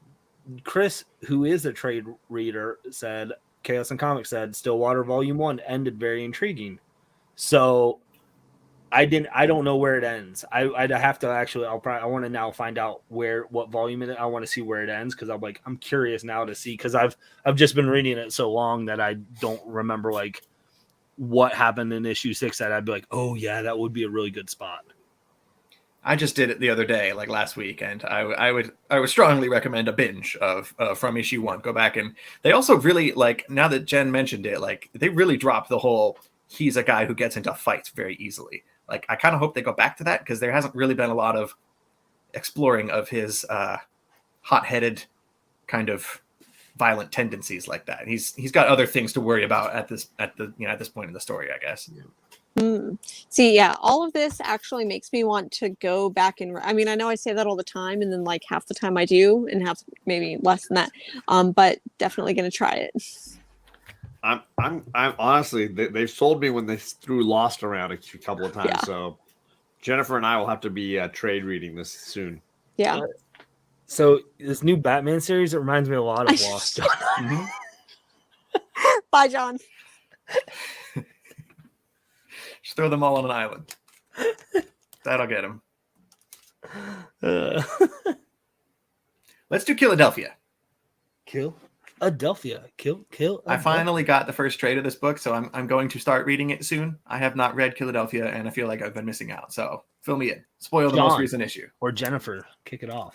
Chris, who is a trade reader, said, Chaos and Comics said, Stillwater Volume 1 ended very intriguing. So I don't know where it ends. I'd have to actually, I want to now find out what volume it is. I want to see where it ends because I'm curious now to see because I've just been reading it so long that I don't remember like what happened in issue 6 that I'd be like, oh yeah, that would be a really good spot. I just did it the other day, like last week, and I would strongly recommend a binge of from issue 1. Go back, and they also really like, now that Jen mentioned it, like they really dropped the whole he's a guy who gets into fights very easily. Like, I kind of hope they go back to that because there hasn't really been a lot of exploring of his hot-headed kind of violent tendencies like that. He's got other things to worry about at this point in the story, I guess. See, yeah, all of this actually makes me want to go back and I mean, I know I say that all the time, and then like half the time I do, and half maybe less than that. But definitely going to try it. I'm honestly, they've sold me when they threw Lost around a couple of times. Yeah. So Jennifer and I will have to be trade reading this soon. Yeah. So this new Batman series, it reminds me a lot of Lost. Bye, John. Just throw them all on an island. That'll get him. Let's do Philadelphia. Adelphia. Kill. I finally got the first trade of this book, so I'm going to start reading it soon. I have not read Philadelphia, and I feel like I've been missing out. So fill me in. Spoil the most recent issue. Or Jennifer, kick it off.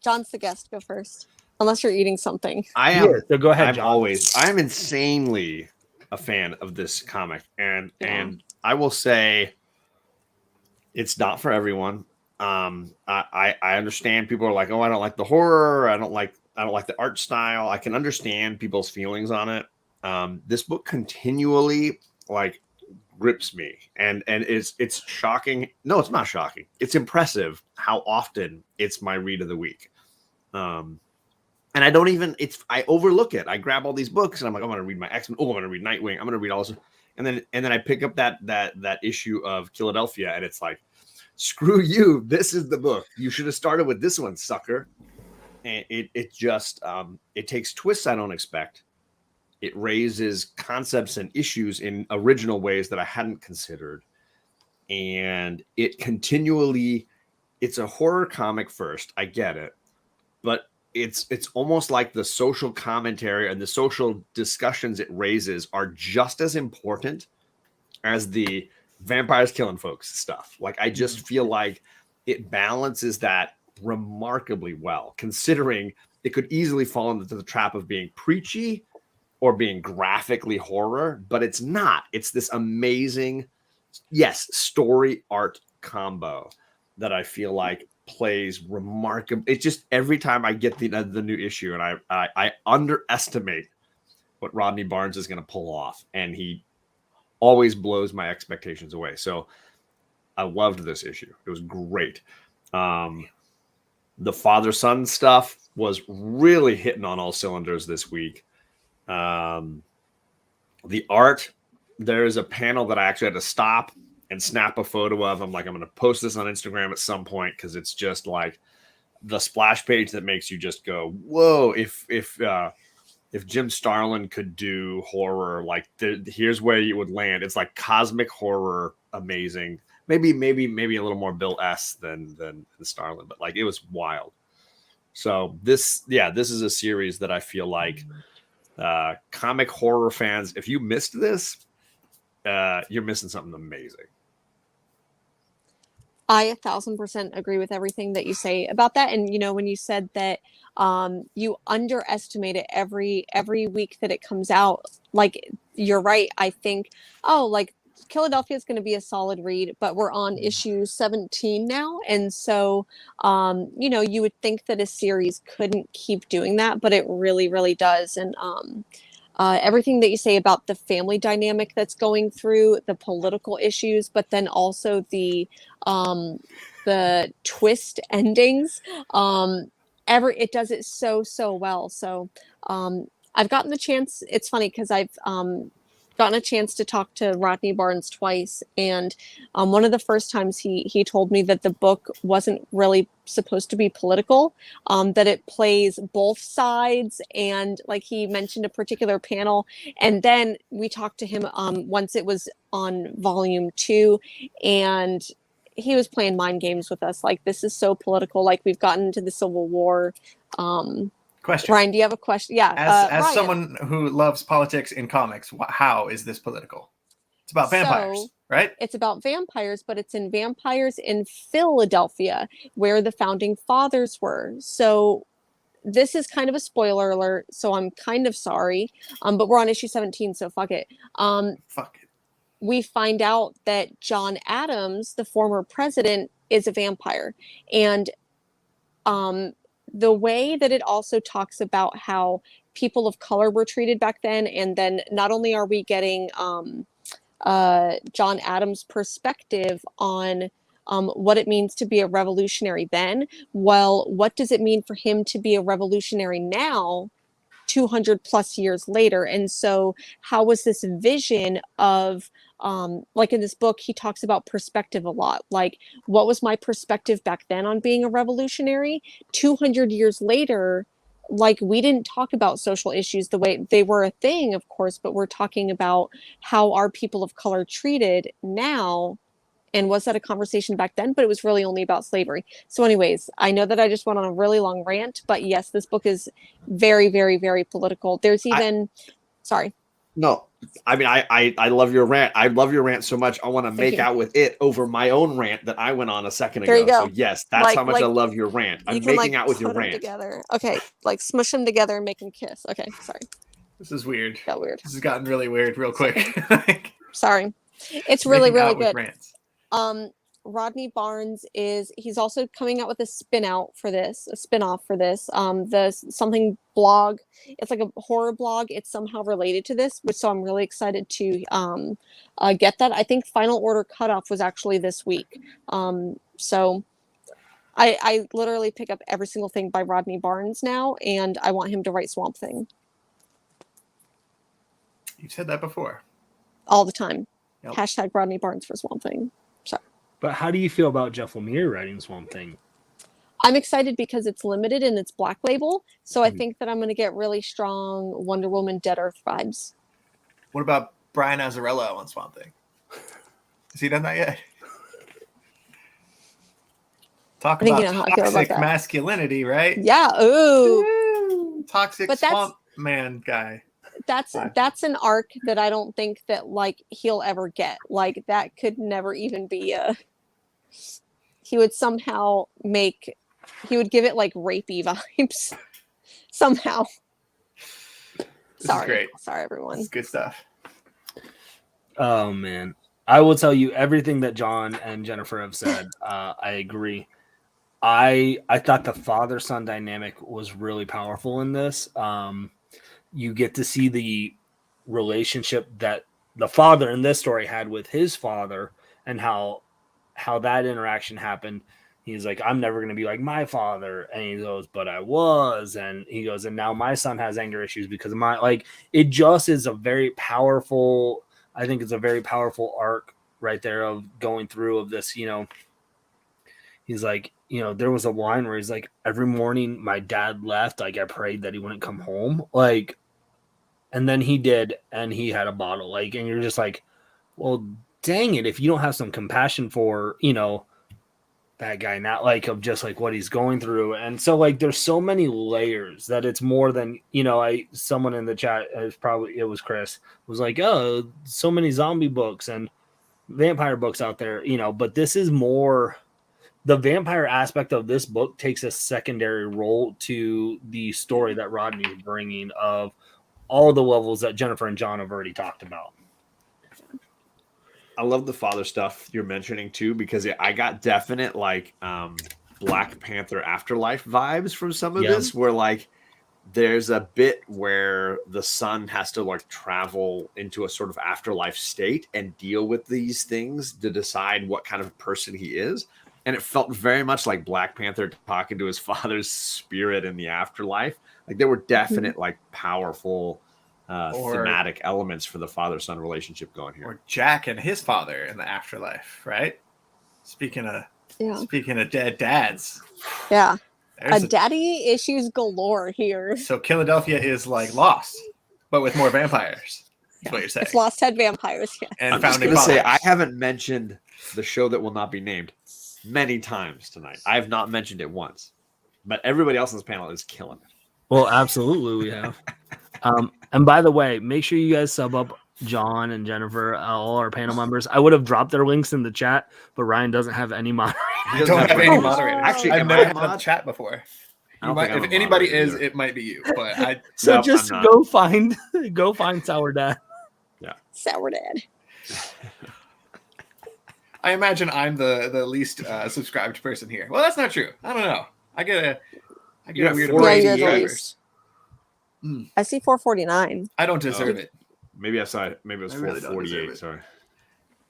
John's the guest. Go first, unless you're eating something. I am. So go ahead, John. I'm insanely a fan of this comic, and I will say, it's not for everyone. I understand people are like, oh, I don't like the horror. I don't like the art style. I can understand people's feelings on it. This book continually like grips me, and it's shocking. No, it's not shocking. It's impressive how often it's my read of the week. And I don't even, I overlook it. I grab all these books and I'm like, I'm going to read my X-Men. Oh, I'm going to read Nightwing. I'm going to read all this. And then I pick up that issue of Philadelphia, and it's like, screw you. This is the book. You should have started with this one, sucker. And it just, it takes twists I don't expect. It raises concepts and issues in original ways that I hadn't considered. And it continually, it's a horror comic first. I get it. But it's almost like the social commentary and the social discussions it raises are just as important as the vampires killing folks stuff. Like, I just feel like it balances that remarkably well, considering it could easily fall into the trap of being preachy or being graphically horror, but it's not. It's this amazing, yes, story art combo that I feel like plays remarkable. It's just every time I get the new issue, and I underestimate what Rodney Barnes is going to pull off, and he always blows my expectations away. So I loved this issue. It was great. The father-son stuff was really hitting on all cylinders this week. The art, there is a panel that I actually had to stop and snap a photo of. I'm going to post this on Instagram at some point because it's just like the splash page that makes you just go, whoa, if Jim Starlin could do horror, like here's where you would land. It's like cosmic horror, amazing. Maybe a little more Bill S than Starlin, but like it was wild. So this is a series that I feel like comic horror fans, if you missed this, you're missing something amazing. I 1,000% agree with everything that you say about that. And, when you said that you underestimate it every week that it comes out, like, you're right. I think, like, Philadelphia is going to be a solid read, but we're on issue 17 now. And so, you would think that a series couldn't keep doing that, but it really, really does. And everything that you say about the family dynamic that's going through, the political issues, but then also the twist endings, it does it so well. So I've gotten the chance. It's funny because I've gotten a chance to talk to Rodney Barnes twice, and one of the first times he told me that the book wasn't really supposed to be political, that it plays both sides, and like he mentioned a particular panel, and then we talked to him once it was on volume 2, and he was playing mind games with us, like, this is so political, like we've gotten into the Civil War. Question. Ryan, do you have a question? Yeah. As Ryan, someone who loves politics in comics, how is this political? It's about vampires, right? It's about vampires, but it's in vampires in Philadelphia, where the founding fathers were. So this is kind of a spoiler alert, so I'm kind of sorry. But we're on issue 17, so fuck it. Fuck it. We find out that John Adams, the former president, is a vampire. And the way that it also talks about how people of color were treated back then, and then not only are we getting John Adams' perspective on what it means to be a revolutionary then, well, what does it mean for him to be a revolutionary now, 200 plus years later? And so how was this vision of like in this book, he talks about perspective a lot. Like, what was my perspective back then on being a revolutionary? 200 years later, like, we didn't talk about social issues the way they were a thing, of course, but we're talking about how are people of color treated now. And was that a conversation back then? But it was really only about slavery. So anyways, I know that I just went on a really long rant, but yes, this book is very, very, very political. There's even, sorry. No, I mean, I love your rant. I love your rant so much. I want to make out with it over my own rant that I went on a second ago. There you go. So yes, that's how much I love your rant. I'm making out with your rant. Together. Okay, like smush them together and make them kiss. Okay, sorry. This is weird. Got weird. This has gotten really weird real quick. Sorry. It's really, really good. Rants. Rodney Barnes he's also coming out with a spin-off for this. The something blog. It's like a horror blog. It's somehow related to this, so I'm really excited to get that. I think final order cutoff was actually this week. So I literally pick up every single thing by Rodney Barnes now, and I want him to write Swamp Thing. You've said that before. All the time. Yep. Hashtag Rodney Barnes for Swamp Thing. Sorry. But how do you feel about Jeff Lemire writing Swamp Thing? I'm excited because it's limited and it's Black Label. So I think that I'm going to get really strong Wonder Woman Dead Earth vibes. What about Brian Azzarello on Swamp Thing? Has he done that yet? Talk about toxic masculinity, right? Yeah. Ooh. Toxic swamp man guy. That's an arc that I don't think that like he'll ever get. Like, that could never even be he would somehow give it like rapey vibes somehow. Sorry. is great. Sorry, everyone. This is good stuff. Oh man, I will tell you everything that John and Jennifer have said. I agree. I thought the father-son dynamic was really powerful in this. You get to see the relationship that the father in this story had with his father, and how that interaction happened. He's like, I'm never going to be like my father. And he goes, but I was. And he goes, and now my son has anger issues because of my, like, it just is a very powerful, I think it's a very powerful arc right there of going through of this, you know. He's like, you know, there was a line where he's like, every morning my dad left, like I prayed that he wouldn't come home. Like, and then he did, and he had a bottle. Like, and you're just like, well, dang it, if you don't have some compassion for, you know, that guy, not like of just like what he's going through. And so like there's so many layers that it's more than, you know, someone in the chat it was Chris, was like, oh, so many zombie books and vampire books out there, you know, but this is more, the vampire aspect of this book takes a secondary role to the story that Rodney is bringing of all the levels that Jennifer and John have already talked about. I love the father stuff you're mentioning too, because I got definite like Black Panther Afterlife vibes from some of this, where like there's a bit where the son has to like travel into a sort of afterlife state and deal with these things to decide what kind of person he is. And it felt very much like Black Panther talking to his father's spirit in the afterlife. Like there were definite like powerful thematic elements for the father-son relationship going here. Or Jack and his father in the afterlife, right? Speaking of dead dads. Yeah. There's Daddy issues galore here. So Philadelphia is like Lost, but with more vampires. That's what you're saying. If Lost had vampires, yeah. And I'm just going to say, I haven't mentioned the show that will not be named many times tonight. I have not mentioned it once, but everybody else on this panel is killing it. Well, absolutely we have. And by the way, make sure you guys sub up John and Jennifer, all our panel members. I would have dropped their links in the chat, but Ryan doesn't have any moderators. I don't have any moderators. Actually, I've never had a chat before. If anybody is, it might be you. But go find Sour Dad. Yeah, Sour Dad. I imagine I'm the least subscribed person here. Well, that's not true. I don't know. I get a weird array of subscribers. I see 449. I don't deserve it. Maybe I saw it. Maybe it was 448. Sorry.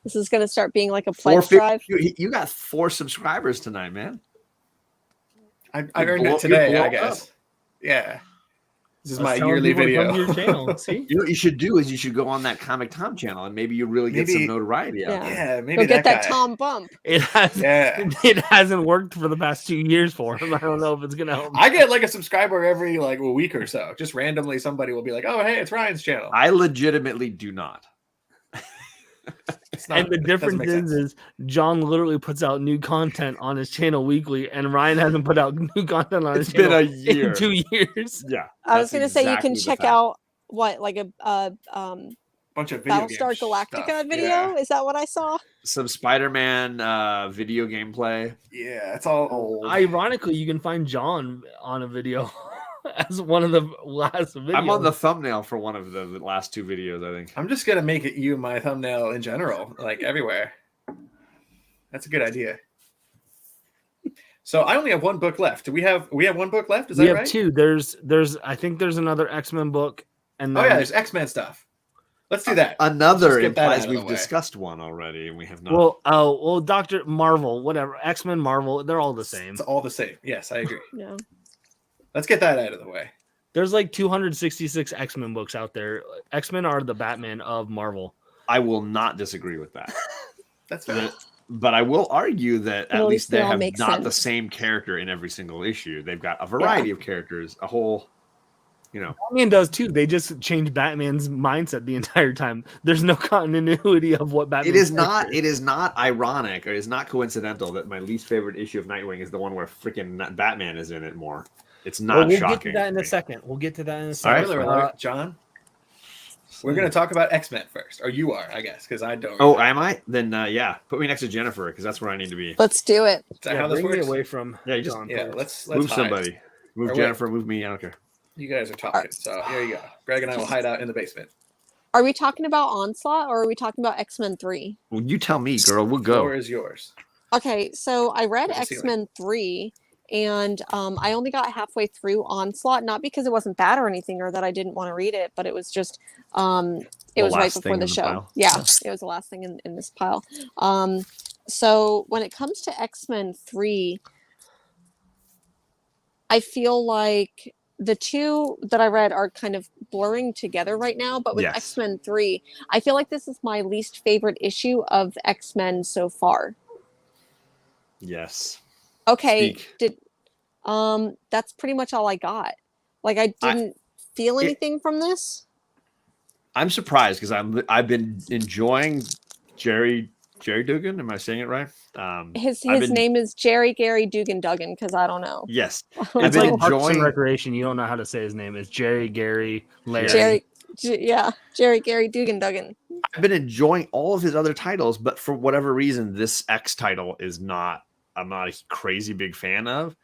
This is going to start being like a pledge drive. You got 4 subscribers tonight, man. I earned it today, I guess. Up. Yeah. This is my yearly video. Your channel. See? You know what you should do is you should go on that Comic Tom channel and maybe you really get some notoriety out there. Yeah, maybe get that Tom bump. It hasn't worked for the past 2 years for him. I don't know if it's gonna help. I get like a subscriber every like a week or so. Just randomly somebody will be like, "Oh, hey, it's Ryan's channel." I legitimately do not. And the difference is John literally puts out new content on his channel weekly, and Ryan hasn't put out new content on his channel. It's been a year. In 2 years. Yeah. I was going to say you can check out like a bunch of video Battlestar Galactica video. Yeah. Is that what I saw? Some Spider-Man video gameplay. Yeah, it's all old. Ironically, you can find John on a video as one of the last videos. I'm on the thumbnail for one of the last 2 videos, I think. I'm just gonna make it you my thumbnail in general, like everywhere. That's a good idea. So I only have 1 book left. Do we have one book left? Is that right? We have 2. There's I think there's another X-Men book, and then... there's X-Men stuff. Let's do that. Another implies we've discussed one already, and we have not. Well, Dr. Marvel, whatever, X-Men, Marvel, they're all the same. It's all the same. Yes, I agree. Yeah. Let's get that out of the way. There's like 266 X-Men books out there. X-Men are the Batman of Marvel. I will not disagree with that. That's fair. But I will argue that at least they have not the same character in every single issue. They've got a variety of characters, a whole, Batman does too. They just change Batman's mindset the entire time. There's no continuity of what Batman. It is not ironic or it is not coincidental that my least favorite issue of Nightwing is the one where freaking Batman is in it more. It's not shocking. We'll get to that in a second. Spoiler alert, John. We're going to talk about X-Men first. Or you are, I guess, because I don't. Oh, am I? Then, put me next to Jennifer, because that's where I need to be. Let's do it. Is that how this works? Away from let's move somebody. Move Jennifer, move me. I don't care. You guys are talking, so here you go. Greg and I will hide out in the basement. Are we talking about Onslaught or are we talking about X-Men 3? Well, you tell me, girl. We'll go. Floor is yours. Okay, so I read X-Men 3 and I only got halfway through Onslaught, not because it wasn't bad or anything or that I didn't want to read it, but it was just it was right before the show. Yeah, it was the last thing in this pile. So when it comes to X-Men 3, I feel like the two that I read are kind of blurring together right now, but with X-Men 3, I feel like this is my least favorite issue of X-Men so far. Yes. Okay, that's pretty much all I got. Like I didn't feel anything from this. I'm surprised because I've been enjoying Jerry Dugan. Am I saying it right? His name is Jerry Gary Dugan Duggan because I don't know. Yes, it's like Parks and Recreation. You don't know how to say his name. It's Jerry Gary Larry. Jerry Gary Dugan Duggan. I've been enjoying all of his other titles, but for whatever reason, this X title is not. I'm not a crazy big fan of.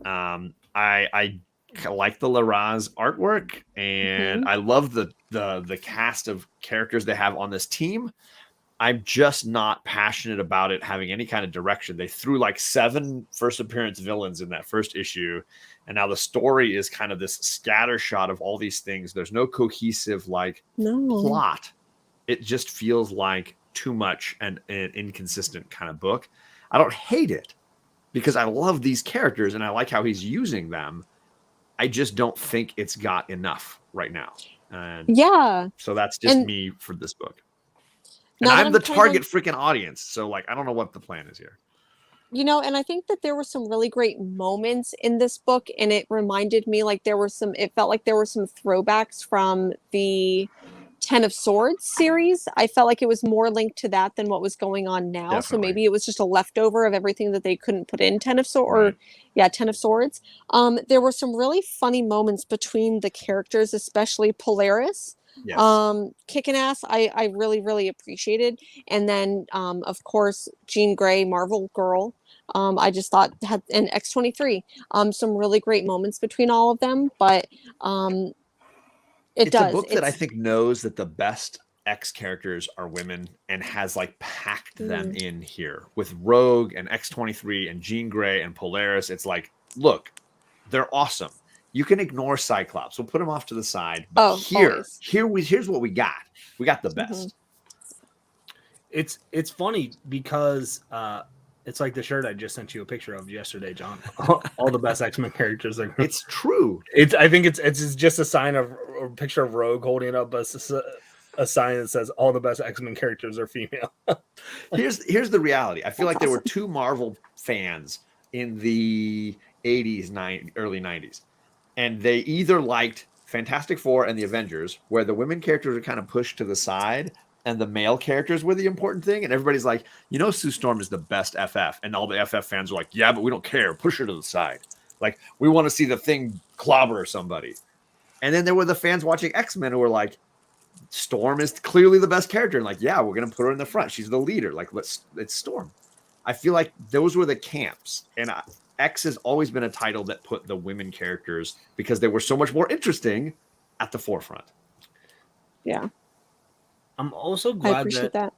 I like the Larraz artwork, and I love the cast of characters they have on this team. I'm just not passionate about it having any kind of direction. They threw like 7 first appearance villains in that first issue, and now the story is kind of this scatter shot of all these things. There's no cohesive plot. It just feels like too much and an inconsistent kind of book. I don't hate it because I love these characters and I like how he's using them. I just don't think it's got enough right now. So that's just me for this book. And I'm the target freaking audience. So I don't know what the plan is here. And I think that there were some really great moments in this book. And it reminded me it felt like there were some throwbacks from the 10 of Swords series. I felt like it was more linked to that than what was going on now. Definitely. So maybe it was just a leftover of everything that they couldn't put in 10 of Swords. Right. 10 of Swords. There were some really funny moments between the characters, especially Polaris. Yes. Kicking ass, I really, really appreciated. And then, of course, Jean Grey, Marvel Girl. I just thought had an X-23. Some really great moments between all of them, but it's a book that I think knows that the best X characters are women and has packed them in here with Rogue and X-23 and Jean Grey and Polaris. It's look, they're awesome. You can ignore Cyclops. We'll put him off to the side. But here's what we got. We got the best. It's funny because it's like the shirt I just sent you a picture of yesterday, John. All the best X-Men characters are. It's true. I think it's just a sign of a picture of Rogue holding up a sign that says all the best X-Men characters are female. Here's the reality. I feel like there were 2 Marvel fans in the 80s, early 90s. And they either liked Fantastic Four and the Avengers, where the women characters are kind of pushed to the side and the male characters were the important thing. And everybody's like, Sue Storm is the best FF. And all the FF fans are like, yeah, but we don't care. Push her to the side. We want to see the Thing clobber somebody. And then there were the fans watching X-Men who were like, Storm is clearly the best character. And we're going to put her in the front. She's the leader. It's Storm. I feel like those were the camps. And X has always been a title that put the women characters, because they were so much more interesting, at the forefront. Yeah. I'm also glad that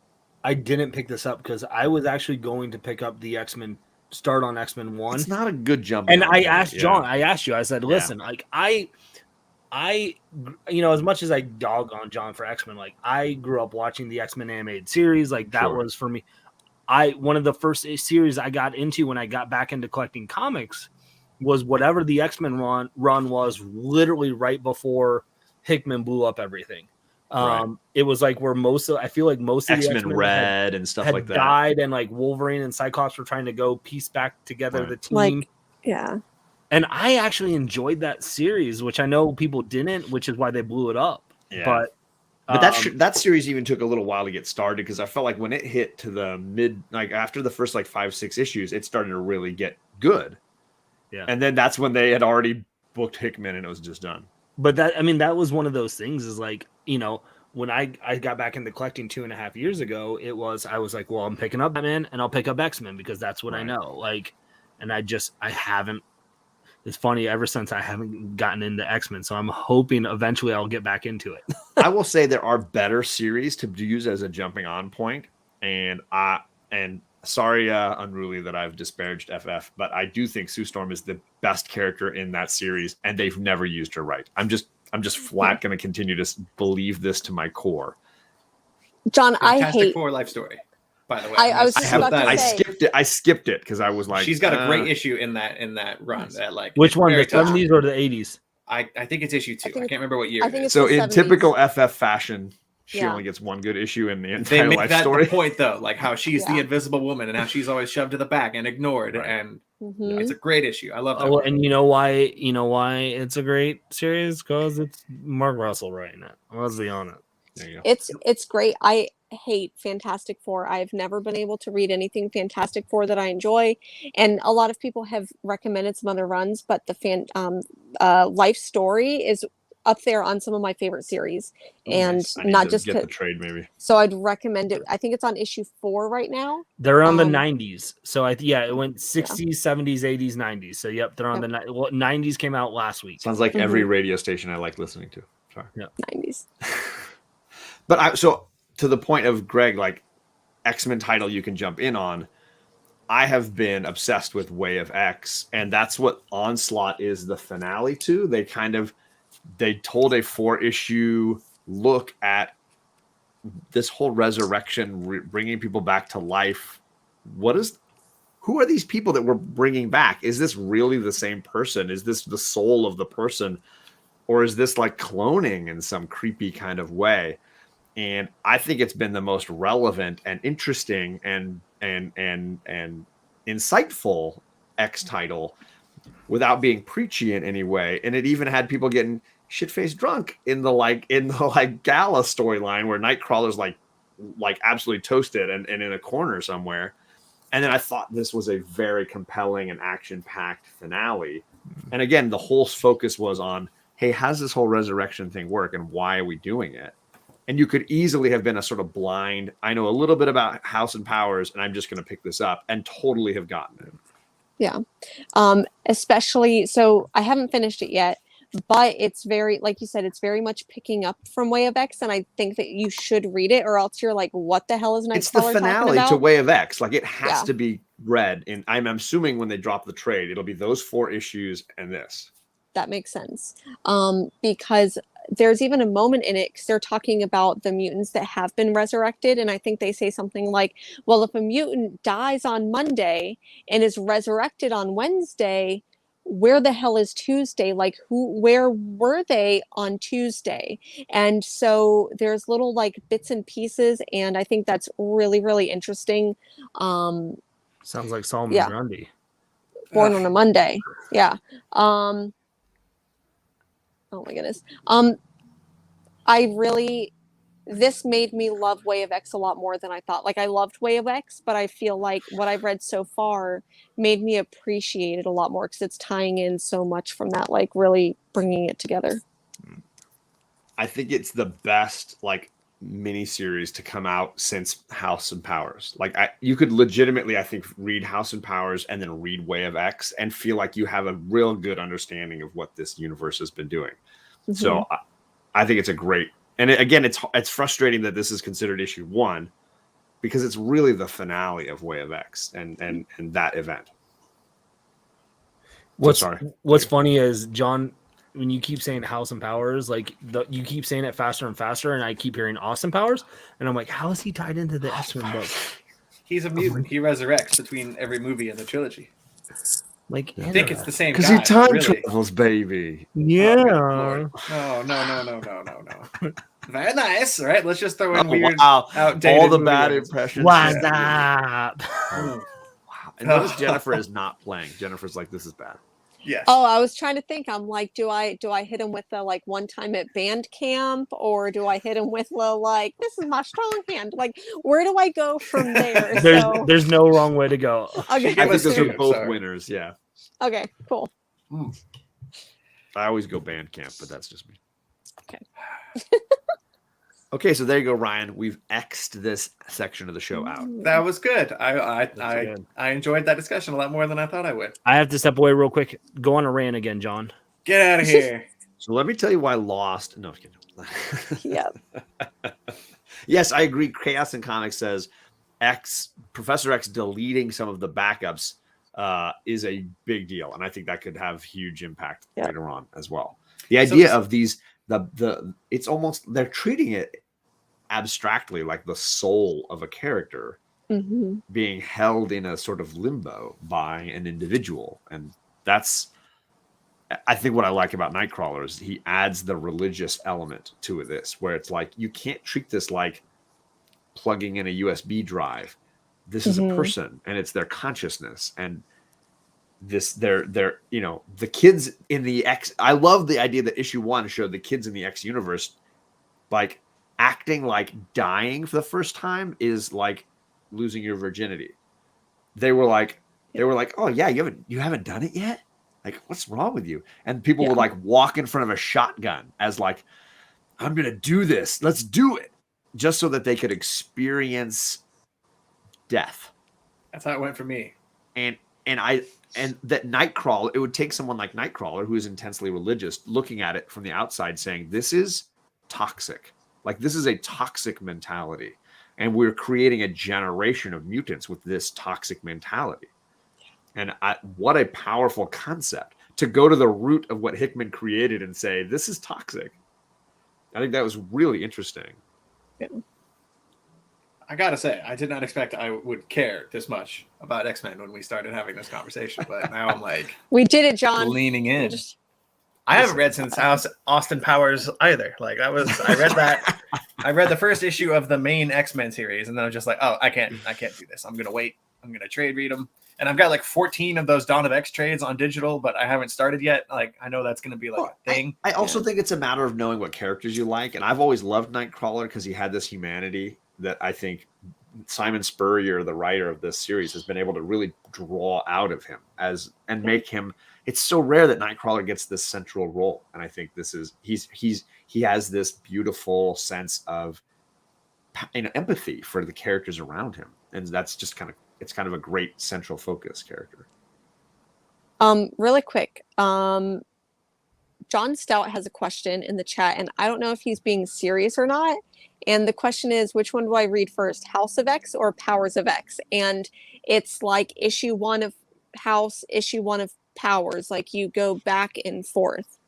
I didn't pick this up because I was actually going to pick up the X-Men, start on X-Men 1. It's not a good jump. And I asked John, I said, listen, I as much as I dog on John for X-Men, I grew up watching the X-Men animated series. That was for me. One of the first series I got into when I got back into collecting comics was whatever the X-Men run was, literally right before Hickman blew up everything. It was where I feel like most of the X-Men Red and stuff like that died, and Wolverine and Cyclops were trying to go piece back together the team. And I actually enjoyed that series, which I know people didn't, which is why they blew it up. Yeah. But that series even took a little while to get started, because I felt like when it hit to the mid, after the first 5-6 issues, it started to really get good. Yeah. And then that's when they had already booked Hickman and it was just done. But that was one of those things is when I got back into collecting 2.5 years ago, I was like, well, I'm picking up Batman and I'll pick up X-Men because that's what I know. And I haven't, It's funny ever since I haven't gotten into X-Men, so I'm hoping eventually I'll get back into it. I will say there are better series to use as a jumping on point, and sorry, Unruly, that I've disparaged FF, but I do think Sue Storm is the best character in that series, and they've never used her right. I'm just flat going to continue to believe this to my core. John, Fantastic Four life story. By the way, I skipped it because I was like, she's got a great issue in that run. That like which one, the 70s or the 80s? I think it's issue 2. I can't remember what year. I think it is. so. In typical FF fashion, she only gets one good issue in the entire they make life that story. The point though, like how she's the invisible woman and how she's always shoved to the back and ignored, and it's a great issue. I love that. Oh, and you know why it's a great series? Because it's Mark Russell writing it. Let's be honest. There you go. It's great. I hate Fantastic Four. I've never been able to read anything Fantastic Four that I enjoy, and a lot of people have recommended some other runs, but the life story is up there on some of my favorite series, and not just get the trade maybe. So I'd recommend it. I think it's on issue 4 right now. They're on the 90s, so it went 60s, 70s, 80s, 90s. So they're on the 90s. Came out last week. Sounds like every radio station I like listening to. Sorry. Yeah. 90s. But so to the point of Greg, like X-Men title you can jump in on. I have been obsessed with Way of X, and that's what Onslaught is the finale to. They told a 4-issue look at this whole resurrection, bringing people back to life. Who are these people that we're bringing back? Is this really the same person? Is this the soul of the person? Or is this like cloning in some creepy kind of way? And I think it's been the most relevant and interesting and insightful X title without being preachy in any way. And it even had people getting shit-faced drunk in the gala storyline where Nightcrawler's like absolutely toasted and in a corner somewhere. And then I thought this was a very compelling and action-packed finale. And again, the whole focus was on, hey, how does this whole resurrection thing work and why are we doing it? And you could easily have been a sort of blind, I know a little bit about House and Powers, and I'm just going to pick this up, and totally have gotten it. Yeah. Especially, so I haven't finished it yet, but it's very, like you said, it's very much picking up from Way of X, and I think that you should read it, or else you're like, what the hell is Nightcrawler It's the finale to Way of X. Like, it has to be read. And I'm assuming when they drop the trade, it'll be those 4 issues and this. That makes sense. Because there's even a moment in it because they're talking about the mutants that have been resurrected. And I think they say something like, well, if a mutant dies on Monday and is resurrected on Wednesday, where the hell is Tuesday? Like, where were they on Tuesday? And so there's little like bits and pieces. And I think that's really, really interesting. Sounds like Solomon Grundy. Born on a Monday. Yeah. Oh my goodness. This made me love Way of X a lot more than I thought. Like, I loved Way of X, but I feel like what I've read so far made me appreciate it a lot more because it's tying in so much from that, like really bringing it together. I think it's the best like miniseries to come out since House and Powers. Like, you could legitimately, I think, read House and Powers and then read Way of X and feel like you have a real good understanding of what this universe has been doing. Mm-hmm. So I think it's a great, and again, it's frustrating that this is considered issue 1 because it's really the finale of Way of X and that event. What's funny is, John, when you keep saying House and Powers, like you keep saying it faster and faster, and I keep hearing Austin Powers, and I'm like, how is he tied into the X-Men book? He's a mutant. He resurrects between every movie in the trilogy. Like, I think it's the same guy. Because he time travels, baby. Yeah. No. Very nice. All right, let's just throw in weird, outdated all the bad impressions. What's up? Wow. And notice Jennifer is not playing. Jennifer's like, this is bad. Yes. Oh, I was trying to think. I'm like, do I hit him with the like one time at band camp, or do I hit him with the like, this is my strong hand? Like, where do I go from there? There's no wrong way to go. Okay. I think those are both winners. Yeah. Okay. Cool. I always go band camp, but that's just me. Okay. Okay, so there you go, Ryan. We've X'd this section of the show out. That was good. That's good. I enjoyed that discussion a lot more than I thought I would. I have to step away real quick. Go on a rant again, John. Get out of here. So let me tell you why Lost. No, I'm kidding. Yep. Yes, I agree. Chaos in Comics says Professor X deleting some of the backups is a big deal, and I think that could have huge impact later on as well. The idea of these, it's almost they're treating it abstractly, like the soul of a character being held in a sort of limbo by an individual, and that's. I think what I like about Nightcrawler is he adds the religious element to this, where it's like you can't treat this like plugging in a USB drive. This is a person, and it's their consciousness, and this they're the kids in the X. I love the idea that issue 1 showed the kids in the X universe like acting like dying for the first time is like losing your virginity. They were like, oh yeah, you haven't done it yet. Like, what's wrong with you? And people would like walk in front of a shotgun as like, I'm going to do this. Let's do it. Just so that they could experience death. That's how it went for me. And that Nightcrawler, it would take someone like Nightcrawler, who is intensely religious, looking at it from the outside saying, this is toxic. Like, this is a toxic mentality. And we're creating a generation of mutants with this toxic mentality. And what a powerful concept to go to the root of what Hickman created and say, this is toxic. I think that was really interesting. Yeah. I gotta say, I did not expect I would care this much about X-Men when we started having this conversation, but now I'm like, we did it, John. Leaning in. I haven't read since Austin Powers either. Like I read that. I read the first issue of the main X-Men series, and then I was just like, oh, I can't do this. I'm gonna wait. I'm gonna trade read them. And I've got like 14 of those Dawn of X trades on digital, but I haven't started yet. Like, I know that's going to be like a thing. I also think it's a matter of knowing what characters you like. And I've always loved Nightcrawler because he had this humanity that I think Simon Spurrier, the writer of this series, has been able to really draw out of him and make him. It's so rare that Nightcrawler gets this central role. And I think this is, he has this beautiful sense of empathy for the characters around him. And that's just it's kind of a great central focus character. Really quick. John Stout has a question in the chat, and I don't know if he's being serious or not. And the question is, which one do I read first, House of X or Powers of X? And it's like issue 1 of House, issue 1 of Powers. Like you go back and forth.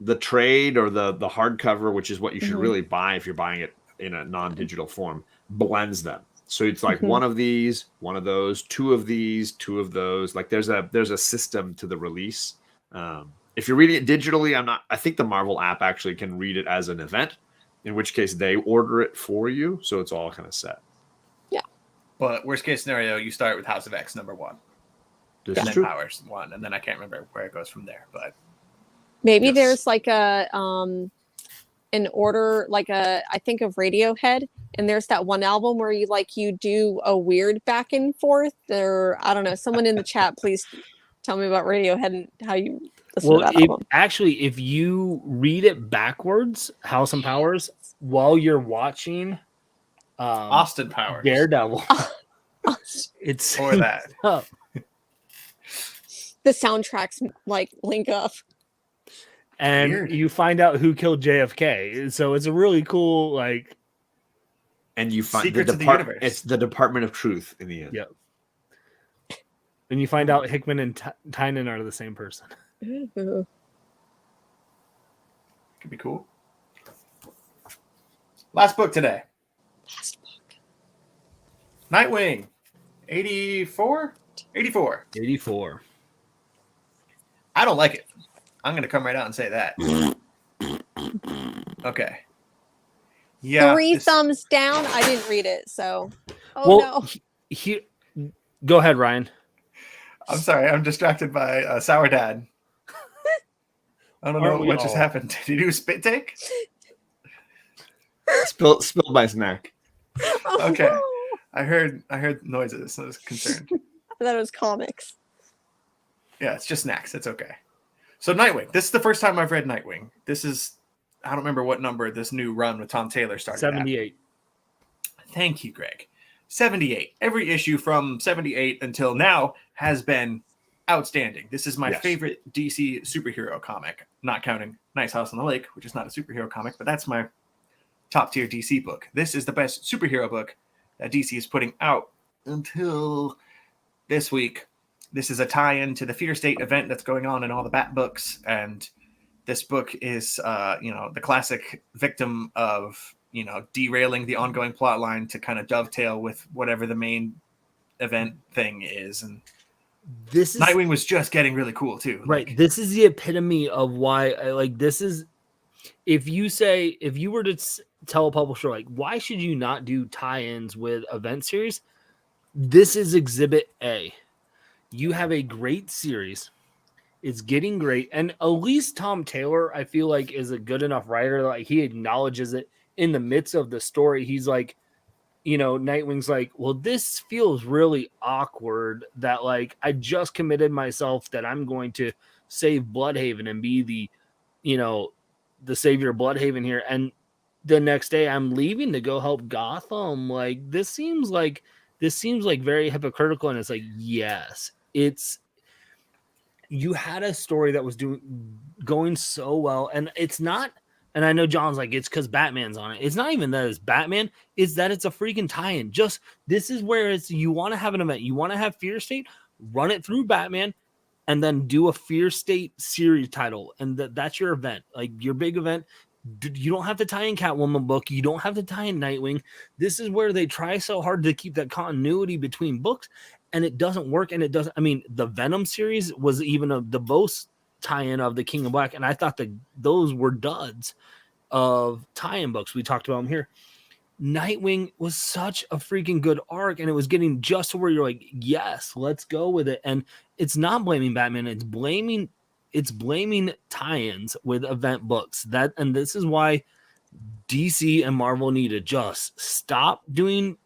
The trade or the hardcover, which is what you should really buy if you're buying it in a non-digital form, blends them. So it's like one of these, one of those, 2 of these, 2 of those. Like there's a system to the release. If you're reading it digitally, I think the Marvel app actually can read it as an event, in which case they order it for you. So it's all kind of set. Yeah. But worst case scenario, you start with House of X number 1. This and is then true. Powers 1. And then I can't remember where it goes from there. But maybe there's like an order, like I think of Radiohead, and there's that one album where you do a weird back and forth, or I don't know. Someone in the chat, please tell me about Radiohead and how you listen to that album. Actually, if you read it backwards, House and Powers, while you're watching Austin Powers, Daredevil, it's or that. The soundtracks like link up. And weird. You find out who killed JFK. So it's a really cool, like. And you find Secrets of the universe. It's the Department of Truth in the end. Yep. And you find out Hickman and Tynan are the same person. Ooh. Could be cool. Last book today. Last book. Nightwing. 84? 84. 84. I don't like it. I'm going to come right out and say that. Okay. Yeah. 3 thumbs down. I didn't read it, so. No. Go ahead, Ryan. I'm sorry. I'm distracted by Sour Dad. I don't know what just happened. Did you do a spit take? Spilled my snack. Okay. I heard noises. So I was concerned. I thought it was comics. Yeah, it's just snacks. It's okay. So Nightwing. This is the first time I've read Nightwing. This is I don't remember what number this new run with Tom Taylor started. 78. Thank you, Greg. 78. Every issue from 78 until now has been outstanding. This is my favorite DC superhero comic, not counting Nice House on the Lake, which is not a superhero comic, but that's my top tier DC book. This is the best superhero book that DC is putting out until this week. This is a tie-in to the Fear State event that's going on in all the Bat books, and this book is, the classic victim of, derailing the ongoing plot line to kind of dovetail with whatever the main event thing is. And Nightwing was just getting really cool too. Right. This is the epitome of why this is, if you were to tell a publisher, like, why should you not do tie-ins with event series? This is exhibit A. You have a great series. It's getting great. And at least Tom Taylor, I feel like, is a good enough writer. Like, he acknowledges it in the midst of the story. He's like, Nightwing's like, well, this feels really awkward that, like, I just committed myself that I'm going to save Bloodhaven and be the savior of Bloodhaven here. And the next day I'm leaving to go help Gotham. Like, this seems like very hypocritical. And it's like, yes, you had a story that was going so well. And it's not, and I know John's like, it's because Batman's on it. It's not even that it's Batman. It's that it's a freaking tie-in. Just, this is where you want to have an event. You want to have Fear State, run it through Batman, and then do a Fear State series title. And that's your event. Like, your big event. You don't have to tie in Catwoman book. You don't have to tie in Nightwing. This is where they try so hard to keep that continuity between books, and it doesn't work. And it doesn't. I mean, the Venom series was even the most tie-in of the King of Black, and I thought that those were duds of tie-in books. We talked about them here. Nightwing was such a freaking good arc, and it was getting just to where you're like, yes, let's go with it. And it's not blaming Batman. It's blaming tie-ins with event books. And this is why DC and Marvel need to just stop doing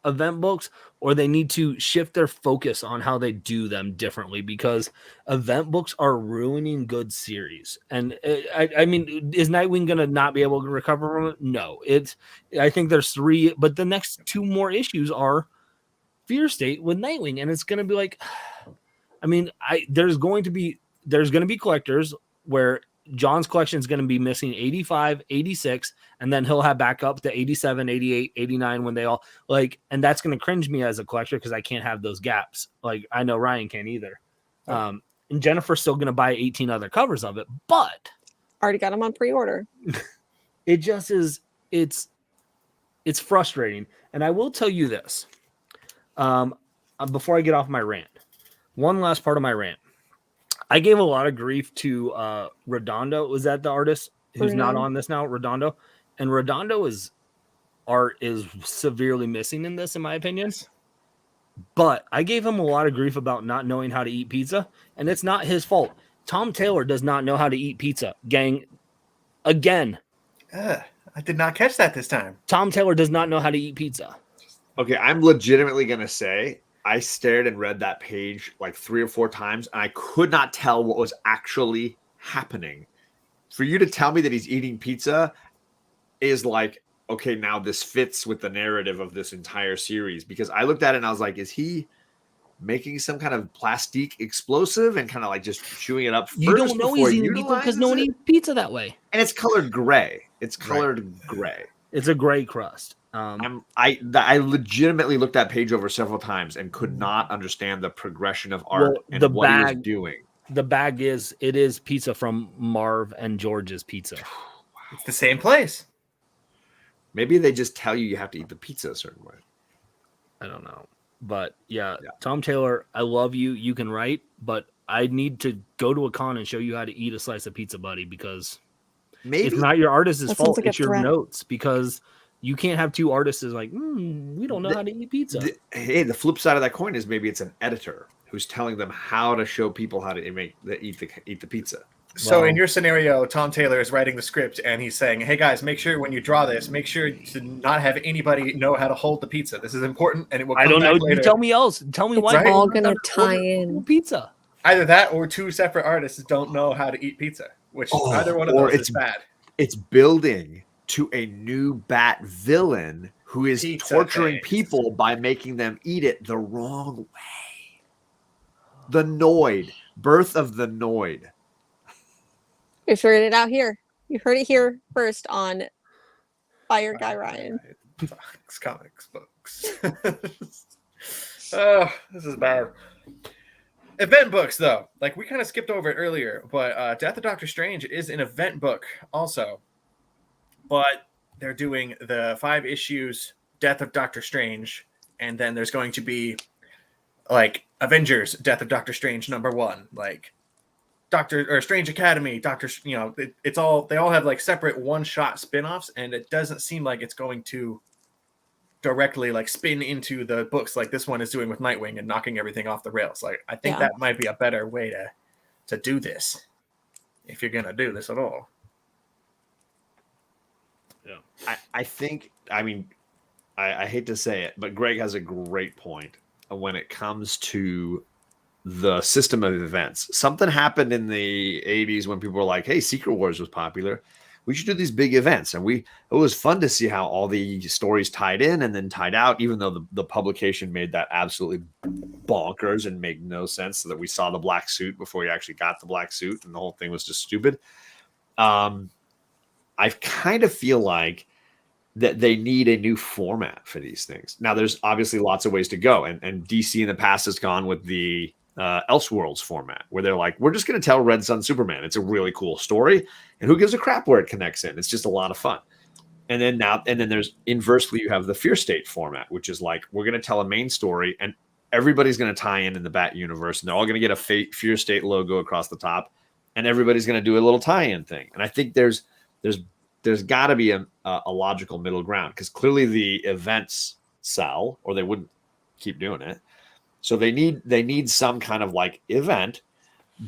event books, or they need to shift their focus on how they do them differently, because event books are ruining good series. And I mean, is Nightwing going to not be able to recover from it? No. I think there's 3, but the next 2 more issues are Fear State with Nightwing, and it's going to be like, I mean, there's going to be collectors where John's collection is going to be missing 85, 86, and then he'll have back up to 87, 88, 89 when they all and that's going to cringe me as a collector because I can't have those gaps. Like, I know Ryan can't either. And Jennifer's still going to buy 18 other covers of it, but already got them on pre-order. It just is, it's frustrating. And I will tell you this, before I get off my rant, one last part of my rant. I gave a lot of grief to Redondo. Was that the artist who's not on this now? Redondo. And Redondo's art is severely missing in this, in my opinion. But I gave him a lot of grief about not knowing how to eat pizza. And it's not his fault. Tom Taylor does not know how to eat pizza. Gang, again. I did not catch that this time. Tom Taylor does not know how to eat pizza. Okay, I'm legitimately going to say, I stared and read that page like 3 or 4 times, and I could not tell what was actually happening. For you to tell me that he's eating pizza is like, okay, now this fits with the narrative of this entire series. Because I looked at it and I was like, is he making some kind of plastic explosive and kind of like just chewing it up first? You don't know he's eating pizza because no one eats pizza that way. And it's colored gray. It's colored gray. It's a gray crust. I legitimately looked that page over several times and could not understand the progression of art and what he was doing. The bag it is pizza from Marv and George's Pizza. It's the same place. Maybe they just tell you have to eat the pizza a certain way. I don't know. But yeah, Tom Taylor, I love you. You can write, but I need to go to a con and show you how to eat a slice of pizza, buddy, because it's not your artist's fault. It's your notes, because you can't have 2 artists like, we don't know how to eat pizza. The flip side of that coin is maybe it's an editor who's telling them how to show people how to eat the pizza. So in your scenario, Tom Taylor is writing the script and he's saying, hey guys, make sure when you draw this, make sure to not have anybody know how to hold the pizza. This is important and it will come I don't know. later. You tell me else. Tell me why. It's all going to tie in. Pizza. Either that or 2 separate artists don't know how to eat pizza, which either one of those is bad. It's building to a new Bat villain who is torturing people by making them eat it the wrong way. The Noid. Birth of the Noid. We figured it out here. You heard it here first on Fire Guy Ryan. Comics books. Oh, this is bad. Event books, though. Like, we kind of skipped over it earlier, but Death of Doctor Strange is an event book also. But they're doing the 5 issues Death of Doctor Strange, and then there's going to be, like, Avengers Death of Doctor Strange #1, like Strange Academy, it's all, they all have like separate one-shot spin-offs, and it doesn't seem like it's going to directly like spin into the books like this one is doing with Nightwing and knocking everything off the rails. Like, I think that might be a better way to do this, if you're gonna do this at all. Yeah, I think, I mean, I hate to say it, but Greg has a great point when it comes to the system of events. Something happened in the 80s when people were like, hey, Secret Wars was popular. We should do these big events. And it was fun to see how all the stories tied in and then tied out, even though the publication made that absolutely bonkers and made no sense, so that we saw the black suit before we actually got the black suit, and the whole thing was just stupid. I kind of feel like that they need a new format for these things. Now, there's obviously lots of ways to go. And DC in the past has gone with the Elseworlds format, where they're like, we're just going to tell Red Sun Superman. It's a really cool story, and who gives a crap where it connects in? It's just a lot of fun. And then there's inversely, you have the Fear State format, which is like, we're going to tell a main story, and everybody's going to tie in the Bat universe, and they're all going to get a Fear State logo across the top, and everybody's going to do a little tie-in thing. And I think there's got to be a logical middle ground, because clearly the events sell, or they wouldn't keep doing it. So they need some kind of like event,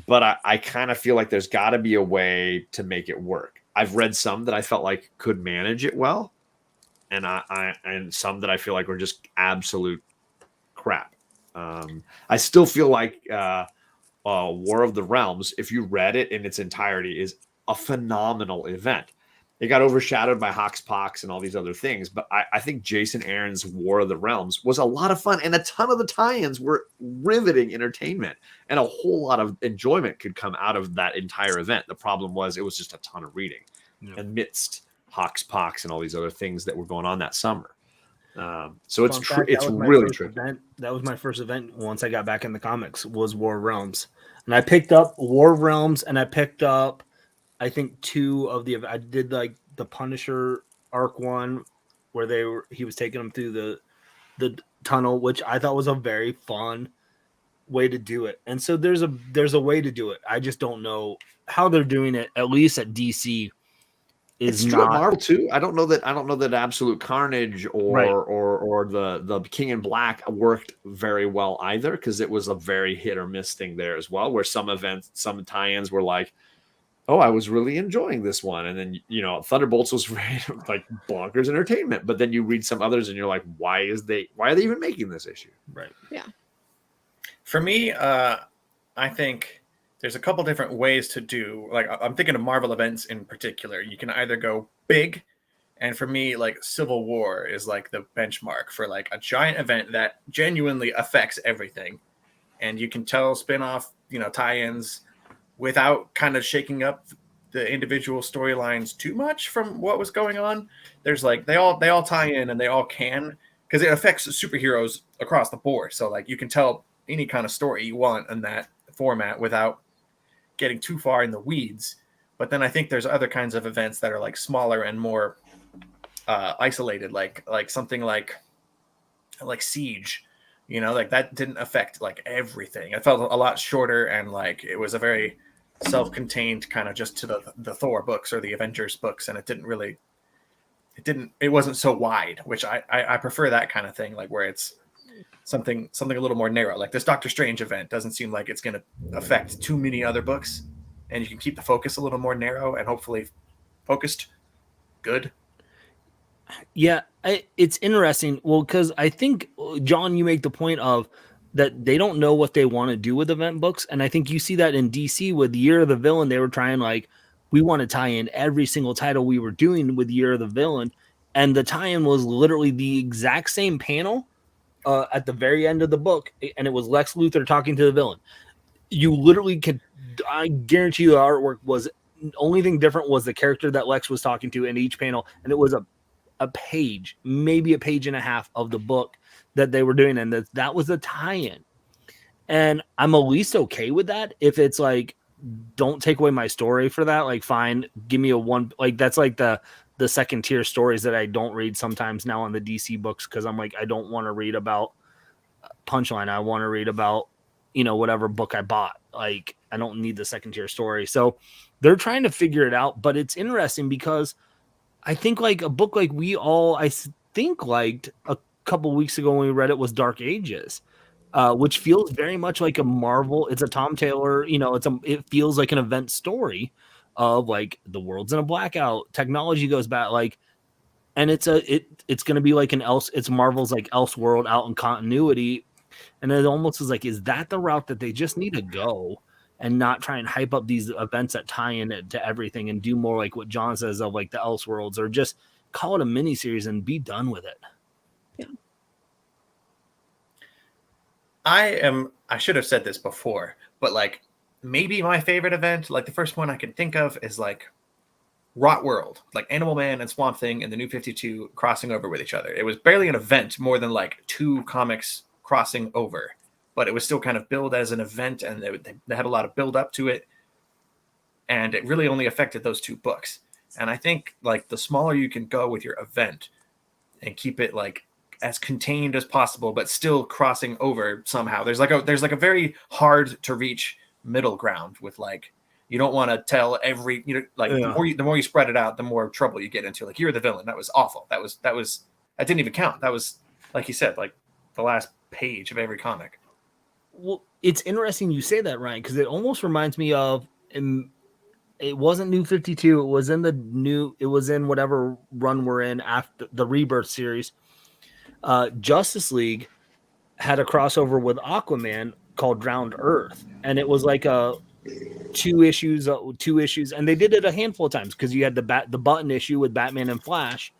but I kind of feel like there's got to be a way to make it work. I've read some that I felt like could manage it well, and and some that I feel like were just absolute crap. I still feel like War of the Realms, if you read it in its entirety, is a phenomenal event. It got overshadowed by Hoxpox and all these other things, but I think Jason Aaron's War of the Realms was a lot of fun, and a ton of the tie-ins were riveting entertainment, and a whole lot of enjoyment could come out of that entire event. The problem was it was just a ton of reading amidst Hoxpox and all these other things that were going on that summer. So it's really tricky. That was my first event once I got back in the comics, was War of Realms, and I picked up War of Realms, and I picked up, I think, 2 of I did like the Punisher arc one, where he was taking them through the tunnel, which I thought was a very fun way to do it. And so there's a way to do it. I just don't know how they're doing it. At least at DC, it's true at Marvel too. I don't know that Absolute Carnage or the King in Black worked very well either, because it was a very hit or miss thing there as well, where some tie-ins were like, oh, I was really enjoying this one. And then, Thunderbolts was very like bonkers entertainment. But then you read some others and you're like, why are they even making this issue? Right. Yeah. For me, I think there's a couple different ways to do, like, I'm thinking of Marvel events in particular. You can either go big, and for me, like, Civil War is like the benchmark for like a giant event that genuinely affects everything. And you can tell spin-off, tie-ins, without kind of shaking up the individual storylines too much from what was going on. There's like, they all tie in, and they all can, because it affects superheroes across the board. So like, you can tell any kind of story you want in that format without getting too far in the weeds. But then I think there's other kinds of events that are like smaller and more isolated, like something like Siege. Like that didn't affect like everything. It felt a lot shorter, and like it was a very self-contained kind of just to the Thor books or the Avengers books, and it wasn't so wide, which I prefer that kind of thing, like where it's something a little more narrow. Like this Doctor Strange event doesn't seem like it's going to affect too many other books, and you can keep the focus a little more narrow and hopefully focused good. Yeah, it's interesting. Well, because I think, John, you make the point of that they don't know what they want to do with event books. And I think you see that in DC with Year of the Villain. They were trying like, we want to tie in every single title we were doing with Year of the Villain. And the tie-in was literally the exact same panel at the very end of the book. And it was Lex Luthor talking to the villain. You literally could, I guarantee you the artwork was, only thing different was the character that Lex was talking to in each panel. And it was a page, maybe a page and a half of the book that they were doing. And that was the tie-in. And I'm at least okay with that. If it's like, don't take away my story for that, like, fine, give me a one, like, that's like the second tier stories that I don't read sometimes now on the DC books, because I'm like, I don't want to read about Punchline. I want to read about, whatever book I bought. Like, I don't need the second tier story. So they're trying to figure it out. But it's interesting because I think like a book like I think liked a couple weeks ago when we read it was Dark Ages. Which feels very much like a Marvel. It's a Tom Taylor, it feels like an event story of like the world's in a blackout, technology goes back, like, and it's going to be like it's Marvel's like Elseworld out in continuity. And it almost is like, is that the route that they just need to go and not try and hype up these events that tie in to everything and do more like what John says of like the Elseworlds, or just call it a mini series and be done with it? I should have said this before, but like maybe my favorite event, like the first one I can think of, is like Rot World, like Animal Man and Swamp Thing and the New 52 crossing over with each other. It was barely an event, more than like two comics crossing over, but it was still kind of billed as an event, and they had a lot of build up to it, and it really only affected those two books. And I think like the smaller you can go with your event and keep it like as contained as possible, but still crossing over somehow. There's like a very hard to reach middle ground with, like, you don't want to tell every, the more you spread it out, the more trouble you get into. Like, you're the villain. That was awful. That didn't even count. That was, like you said, like the last page of every comic. Well, it's interesting you say that, Ryan, because it almost reminds me of, it wasn't New 52. It was in whatever run we're in after the Rebirth series. Justice League had a crossover with Aquaman called Drowned Earth, and it was like two issues, and they did it a handful of times, because you had the button issue with Batman and Flash,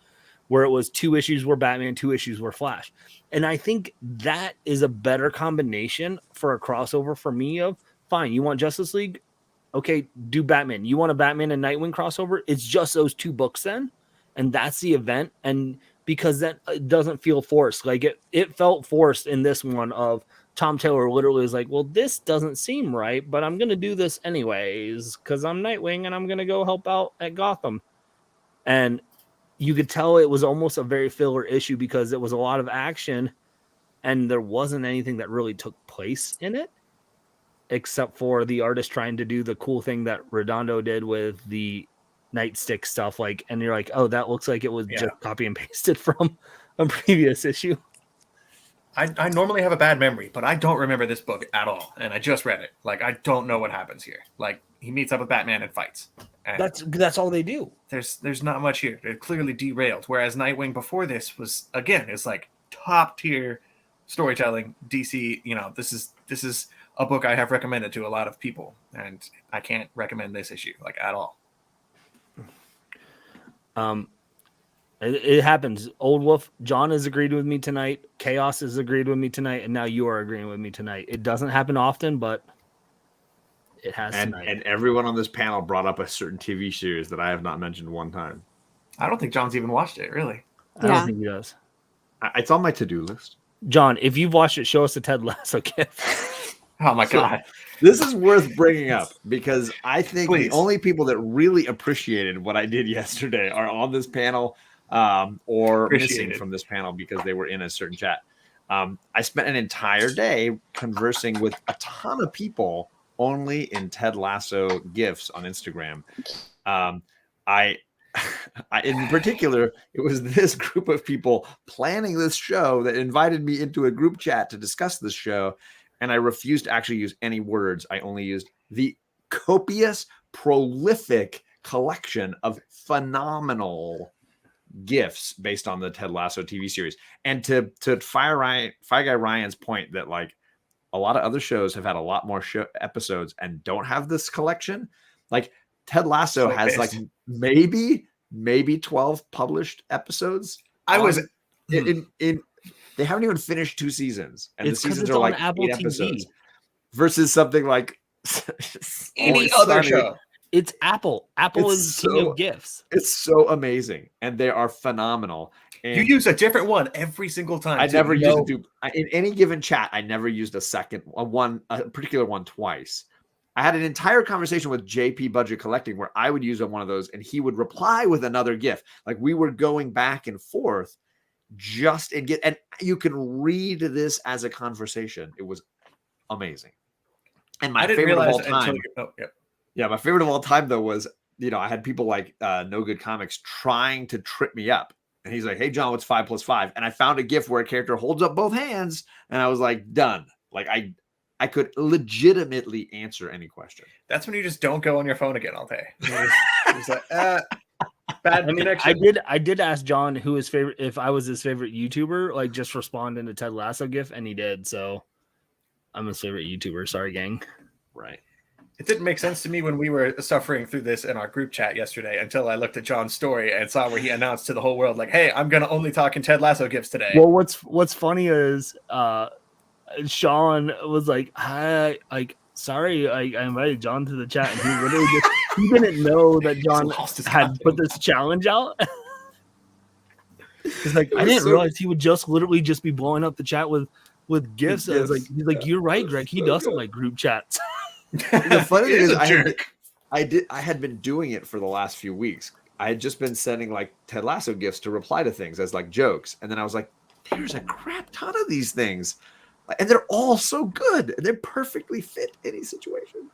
where it was 2 issues were Batman, 2 issues were Flash. And I think that is a better combination for a crossover for me. Of, fine, you want Justice League, okay, do Batman. You want a Batman and Nightwing crossover, it's just those 2 books then, and that's the event. And because that it doesn't feel forced. Like it felt forced in this one of Tom Taylor literally is like, well, this doesn't seem right, but I'm going to do this anyways because I'm Nightwing and I'm going to go help out at Gotham. And you could tell it was almost a very filler issue because it was a lot of action and there wasn't anything that really took place in it, except for the artist trying to do the cool thing that Redondo did with the Nightstick stuff, like, and you're like, oh, that looks like it was just copy and pasted from a previous issue. I normally have a bad memory, but I don't remember this book at all, and I just read it. Like, I don't know what happens here. Like, he meets up with Batman and fights. And that's all they do. There's not much here. They're clearly derailed. Whereas Nightwing before this was, again, it's like top tier storytelling. DC, this is a book I have recommended to a lot of people, and I can't recommend this issue like at all. It happens. Old Wolf, John has agreed with me tonight. Chaos has agreed with me tonight, and now you are agreeing with me tonight. It doesn't happen often, but it has tonight. And everyone on this panel brought up a certain TV series that I have not mentioned one time. I don't think John's even watched it, really. I don't think he does. It's on my to-do list. John, if you've watched it, show us a Ted Lasso gift. Oh my God. This is worth bringing up because I think the only people that really appreciated what I did yesterday are on this panel or missing from this panel because they were in a certain chat. I spent an entire day conversing with a ton of people only in Ted Lasso gifs on Instagram. I in particular, it was this group of people planning this show that invited me into a group chat to discuss this show. And I refused to actually use any words. I only used the copious, prolific collection of phenomenal gifts based on the Ted Lasso TV series. And to Fire Guy Ryan's point that like a lot of other shows have had a lot more episodes and don't have this collection. Like Ted Lasso So has pissed. like maybe 12 published episodes. I was in they haven't even finished 2 seasons, and It's the 'cause seasons it's are on like Apple 8 TV. episodes versus something like any Always other Sunny. show. It's Apple. Apple It's is king so- of gifts. It's so amazing, and they are phenomenal. And You use a different one every single time. I too. never No. used in any given chat. I never used a particular one twice. I had an entire conversation with JP Budget Collecting where I would use one of those, and he would reply with another GIF. Like we were going back and forth, and you can read this as a conversation. It was amazing. And my I didn't favorite of realize all it until time. yep. Yeah, my favorite of all time though was, I had people like No Good Comics trying to trip me up. And he's like, "Hey John, what's 5 + 5?" And I found a GIF where a character holds up both hands, and I was like, done. Like I could legitimately answer any question. That's when you just don't go on your phone again all day. You're just like, bad connection. I did ask John who his favorite, if I was his favorite YouTuber, like just respond in a Ted Lasso GIF, and he did. So I'm his favorite YouTuber. Sorry, gang. Right. It didn't make sense to me when we were suffering through this in our group chat yesterday until I looked at John's story and saw where he announced to the whole world, like, "Hey, I'm gonna only talk in Ted Lasso gifts today." Well, what's funny is Sean was like, "Hi, like, sorry, I invited John to the chat," and he literally he didn't know that John had put this challenge out. He's like, I didn't realize he would literally just be blowing up the chat with gifts. I was like, he's like, "You're right, Greg. He doesn't like group chats." The funny thing is, I had been doing it for the last few weeks. I had just been sending like Ted Lasso gifts to reply to things as like jokes, and then I was like, "There's a crap ton of these things, and they're all so good. They're perfectly fit any situation."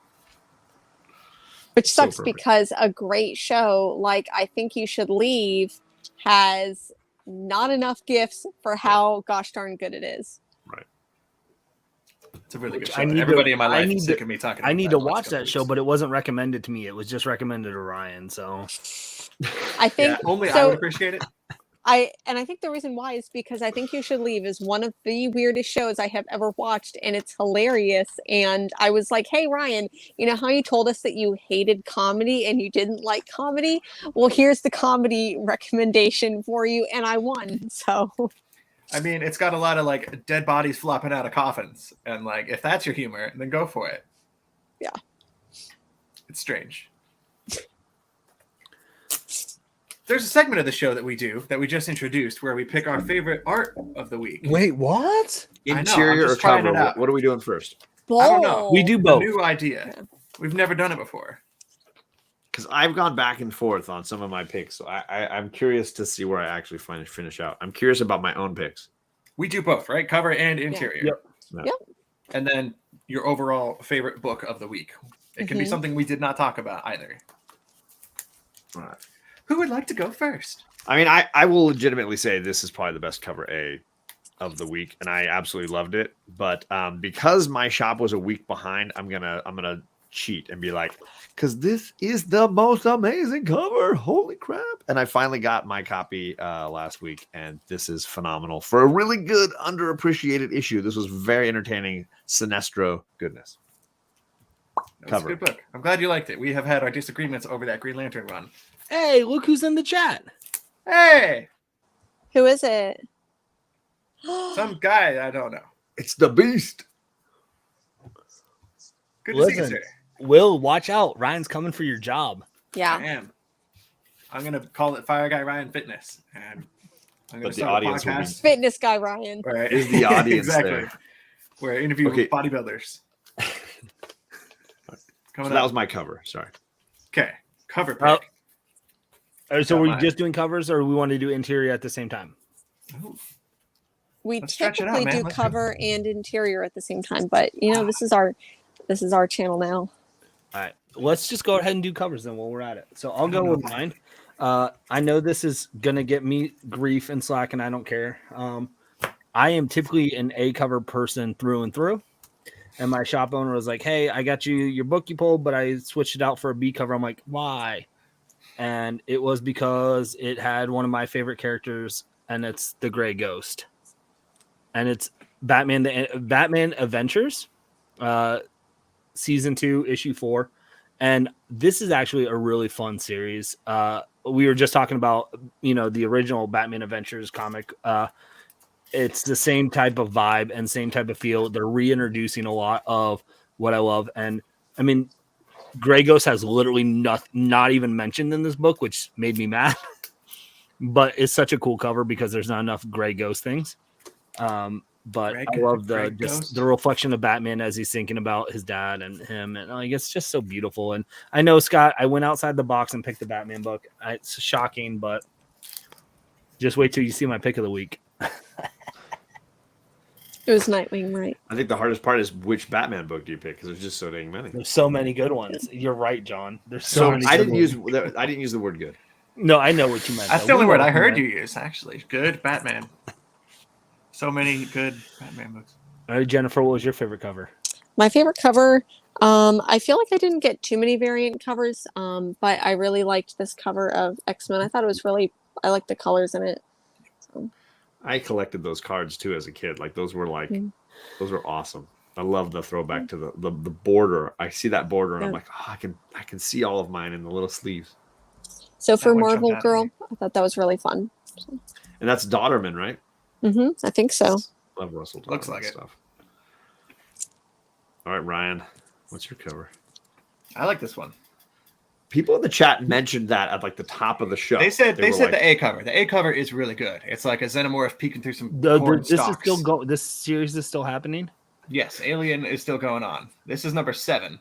Which sucks perfect. because a great show like I Think You Should Leave has not enough gifts for how gosh darn good it is. Right. It's a really good show. I need Everybody to- in my I life need is to- sick of me talking. I need about to the last watch couple that show, weeks. but it wasn't recommended to me. It was just recommended to Ryan. So I think only I so. would appreciate it. I think the reason why is because I Think You Should Leave is one of the weirdest shows I have ever watched, and it's hilarious. And I was like, "Hey Ryan, you know how you told us that you hated comedy and you didn't like comedy? Well, here's the comedy recommendation for you," and I won. So I mean, it's got a lot of like dead bodies flopping out of coffins, and like if that's your humor, then go for it. Yeah, it's strange. There's a segment of the show that we do that we just introduced where we pick our favorite art of the week. wait, what? Interior or cover? What are we doing first? I don't know. We do It's a both. new idea. We've never done it before. Because I've gone back and forth on some of my picks, so I'm curious to see where I actually finish out. I'm curious about my own picks. We do both, right? Cover and interior. Yep. Yep. And then your overall favorite book of the week. It can be something we did not talk about either. All right. Who would like to go first? I mean, I will legitimately say this is probably the best cover A of the week, and I absolutely loved it. But because my shop was a week behind, I'm gonna cheat and be like, because this is the most amazing cover. Holy crap! And I finally got my copy last week, and this is phenomenal for a really good, underappreciated issue. This was very entertaining. Sinestro goodness. That's a good book. I'm glad you liked it. We have had our disagreements over that Green Lantern run. Hey, look who's in the chat. Hey, who is it? some guy I don't know. It's the Beast. Good to see you, Listen, sir. Will, watch out. Ryan's coming for your job. I Yeah. am. I'm gonna call it Fire Guy Ryan Fitness, and I'm gonna But the start a audience will be- podcast. Fitness guy Ryan. Right. Is the audience exactly. there? Where I interview Okay. bodybuilders. Coming So that up. was my cover. Sorry. Okay. Cover pick. All right, so Got were mine. you just doing covers, or we want to do interior at the same time? Ooh. We Let's stretch it out, typically man. do Let's go. cover and interior at the same time, but this is our channel now. All right, let's just go ahead and do covers then while we're at it. So I'll go with mine. I know this is gonna get me grief and slack, and I don't care. I am typically an A cover person through and through, and my shop owner was like, "Hey, I got you your book you pulled, but I switched it out for a B cover." I'm like, "Why?" And it was because it had one of my favorite characters, and it's the Gray Ghost, and it's Batman Adventures, season 2, issue 4. And this is actually a really fun series. We were just talking about, the original Batman Adventures comic. It's the same type of vibe and same type of feel. They're reintroducing a lot of what I love. And I mean, Grey Ghost has literally not even mentioned in this book, which made me mad. But it's such a cool cover because there's not enough Grey Ghost things. But I love the reflection of Batman as he's thinking about his dad and him, and like it's just so beautiful. And I know, Scott, I went outside the box and picked the Batman book. It's shocking, but just wait till you see my pick of the week. It was Nightwing, right? I think the hardest part is which Batman book do you pick because there's just so dang many. There's so many good ones. You're right, John. There's so many. I didn't use the word good. No, I know what you meant. That's the only word I heard you use, actually. Good Batman. So many good Batman books. All right, Jennifer, what was your favorite cover? My favorite cover, I feel like I didn't get too many variant covers, but I really liked this cover of X-Men. I thought it was I liked the colors in it. So. I collected those cards too as a kid. Like those were those were awesome. I love the throwback to the border. I see that border and I'm like, oh, I can see all of mine in the little sleeves. So for Marvel Girl, I thought that was really fun. So. And that's Dodderman, right? I think so. Love Russell Dodderman. Looks like stuff. All right, Ryan, what's your cover? I like this one. People in the chat mentioned that at like the top of the show. They said the A cover. The A cover is really good. It's like a xenomorph peeking through some corn stalks. This series is still happening? Yes, Alien is still going on. This is number 7.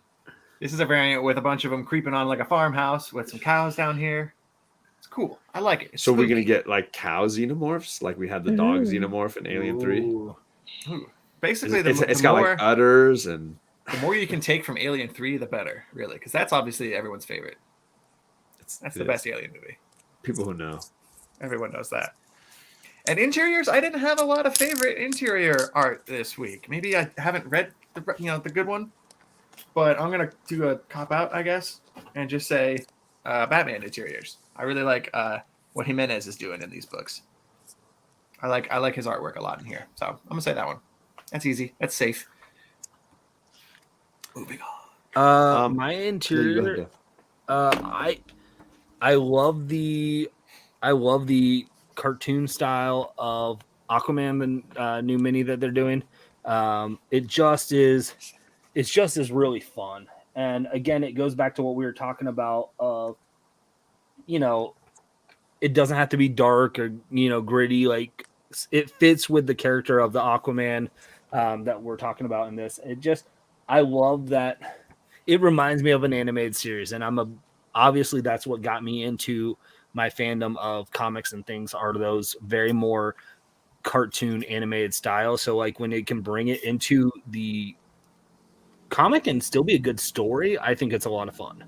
This is a variant with a bunch of them creeping on like a farmhouse with some cows down here. It's cool. I like it. It's so spooky. We're going to get like cow xenomorphs? Like we had the dog xenomorph in Alien 3? Ooh. Basically, it's got like udders and... The more you can take from Alien 3, the better, really. Because that's obviously everyone's favorite. That's the best Alien movie. People who know. Everyone knows that. And interiors, I didn't have a lot of favorite interior art this week. Maybe I haven't read the good one. But I'm going to do a cop-out, I guess, and just say Batman interiors. I really like what Jimenez is doing in these books. I like his artwork a lot in here. So I'm going to say that one. That's easy. That's safe. Moving on. My interior, I love the cartoon style of Aquaman, the new mini that they're doing. It's just really fun. And again, it goes back to what we were talking about of, it doesn't have to be dark or, gritty. Like it fits with the character of the Aquaman that we're talking about in this. I love that. It reminds me of an animated series, and obviously that's what got me into my fandom of comics and things are those very more cartoon animated style. So like when it can bring it into the comic and still be a good story, I think it's a lot of fun.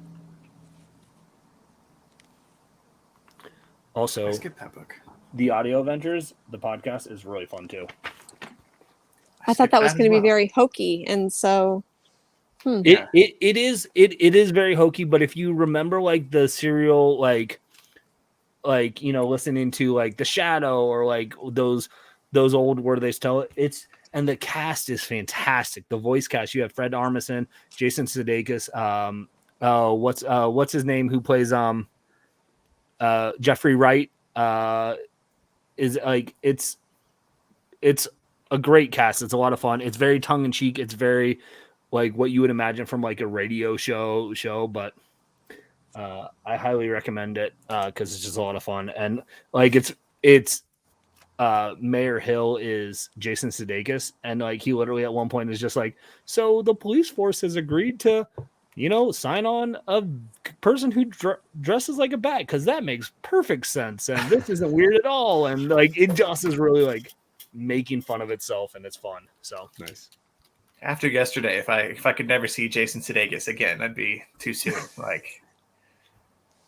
Also, I skipped that book. The Audio Adventures, the podcast, is really fun too. I thought that was going to be very hokey, and so it is very hokey. But if you remember, like the serial, like listening to like The Shadow or like those old where they tell it, and the cast is fantastic. The voice cast, you have Fred Armisen, Jason Sudeikis, what's his name who plays Jeffrey Wright, is like it's a great cast. It's a lot of fun. It's very tongue in cheek. It's very like what you would imagine from like a radio show, but I highly recommend it because it's just a lot of fun. And like it's Mayor Hill is Jason Sudeikis, and like he literally at one point is just like, so the police force has agreed to sign on a person who dresses like a bat because that makes perfect sense, and this isn't weird at all, and like it just is really like making fun of itself, and it's fun. So nice. After yesterday, if I could never see Jason Sudeikis again, that'd be too soon. Like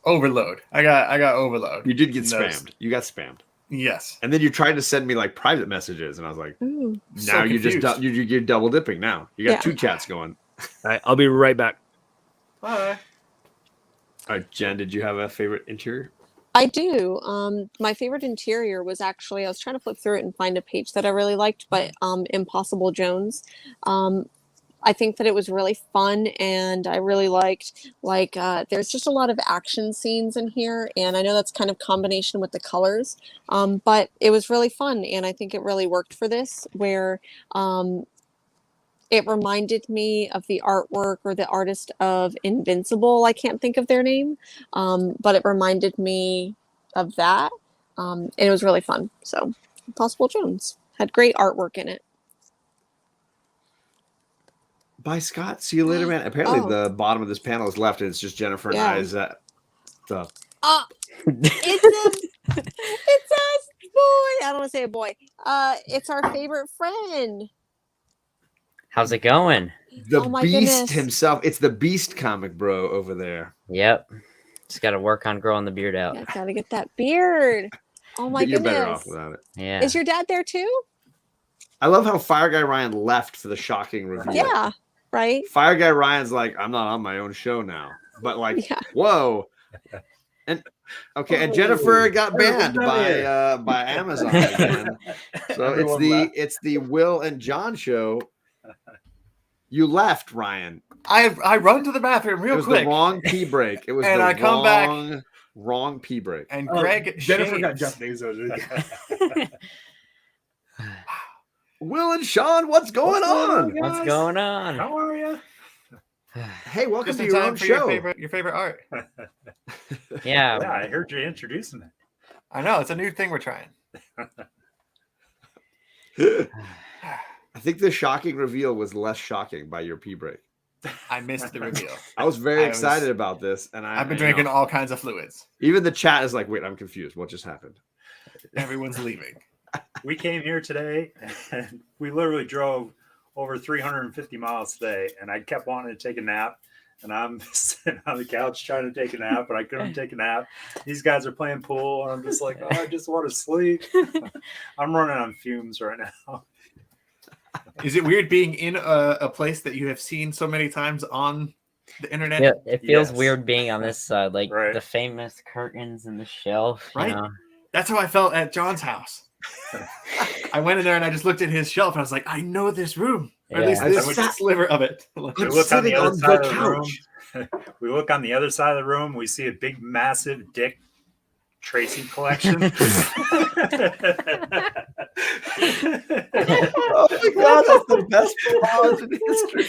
overload. I got overload. You did get spammed. You got spammed. Yes. And then you tried to send me like private messages, and I was like, ooh, now you're double dipping. Now you got two chats going. All right, I'll be right back. Bye. All right, Jen, did you have a favorite interior? I do. My favorite interior was actually, I was trying to flip through it and find a page that I really liked, but Impossible Jones. I I think that it was really fun, and I really liked there's just a lot of action scenes in here, and I know that's kind of combination with the colors, but it was really fun, and I think it really worked for this, where it reminded me of the artwork or the artist of Invincible. I can't think of their name, but it reminded me of that, and it was really fun. So, Impossible Jones had great artwork in it. By Scott. See you later, man. Apparently, Oh. the bottom of this panel is left, and it's just Jennifer and Yeah. I's stuff. It's a boy. I don't want to say a boy. It's our favorite friend. How's it going? The Oh my Beast goodness. himself. It's the Beast comic, bro, over there. Yep. Just got to work on growing the beard out. Yeah, gotta get that beard. Oh my But you're goodness. better off without it. Yeah. Is your dad there too? I love how Fire Guy Ryan left for the shocking reveal. Yeah, right. Fire Guy Ryan's like, I'm not on my own show now. But like, Yeah. whoa. And okay, and Jennifer got banned by Amazon again. So it's the Will and John show. You left, Ryan. I run to the bathroom It real was quick. the wrong pee break. It was And the I come back. wrong pee break. And Greg Jennifer got shaves. Japanese over Will and Sean, what's going on? What's going on? How are you? Hey, welcome Just to in your time own for show. your favorite art. Yeah. Yeah, I heard you introducing it. I know it's a new thing we're trying. I think the shocking reveal was less shocking by your pee break. I missed the reveal. I was very I was- excited about this, and I've been drinking all kinds of fluids. Even the chat is like, "Wait, I'm confused. What just happened?" Everyone's leaving. We came here today and we literally drove over 350 miles today, and I kept wanting to take a nap. And I'm sitting on the couch trying to take a nap, but I couldn't take a nap. These guys are playing pool, and I'm just like, oh, I just want to sleep. I'm running on fumes right now. Is it weird being in a place that you have seen so many times on the internet? Yeah, it feels Yes. weird being on this side, like Right. the famous curtains and the shelf. You Right. know? That's how I felt at John's house. I went in there and I just looked at his shelf and I was like, I know this room, or at least Yeah. this I sat- sliver of it. We I'm look on the sitting other on side the of the room. We look on the other side of the room. We see a big, massive Dick Tracy collection. Oh my god, that's the best collage in history.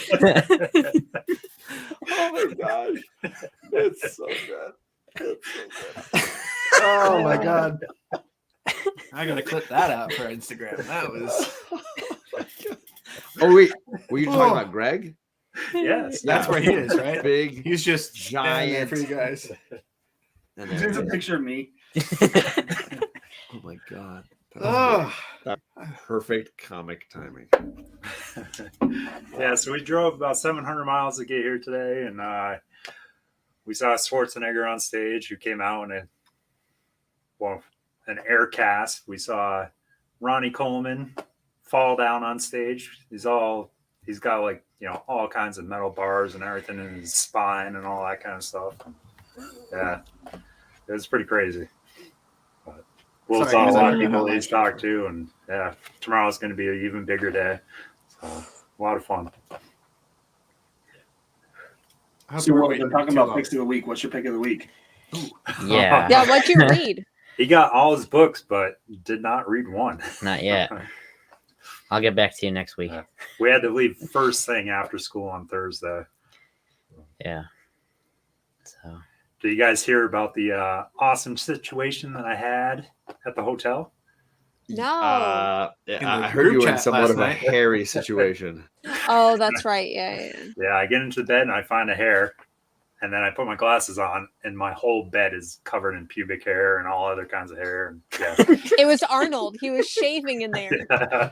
Oh my gosh, it's so good. It's so good. Oh my god. I gotta clip that out for Instagram. That was Oh wait, were you talking Oh. about Greg? Yes. that's where he is, right? Big He's just standing there giant for you guys. and There's a then, picture of me. oh my god. Oh, Perfect comic timing. Yeah, so we drove about 700 miles to get here today, and we saw Schwarzenegger on stage, who came out in an air cast. We saw Ronnie Coleman fall down on stage. He's got like, all kinds of metal bars and everything in his spine and all that kind of stuff. Yeah, it was pretty crazy. But we'll Sorry, saw a guys, I lot don't of know people how he's talked to, and yeah, tomorrow's going to be an even bigger day. So a lot of fun. I hope So we're we're waiting talking too about long. picks of the week. What's your pick of the week? Yeah. Yeah, what'd you read? He got all his books, but did not read one. Not yet. I'll get back to you next week. We had to leave first thing after school on Thursday. Yeah. So Did you guys hear about the awesome situation that I had at the hotel? No. In the I heard group you were in chat somewhat last of a night. hairy situation. Oh, that's right. Yeah. Yeah, I get into bed and I find a hair, and then I put my glasses on, and my whole bed is covered in pubic hair and all other kinds of hair. And yeah, It was Arnold. He was shaving in there.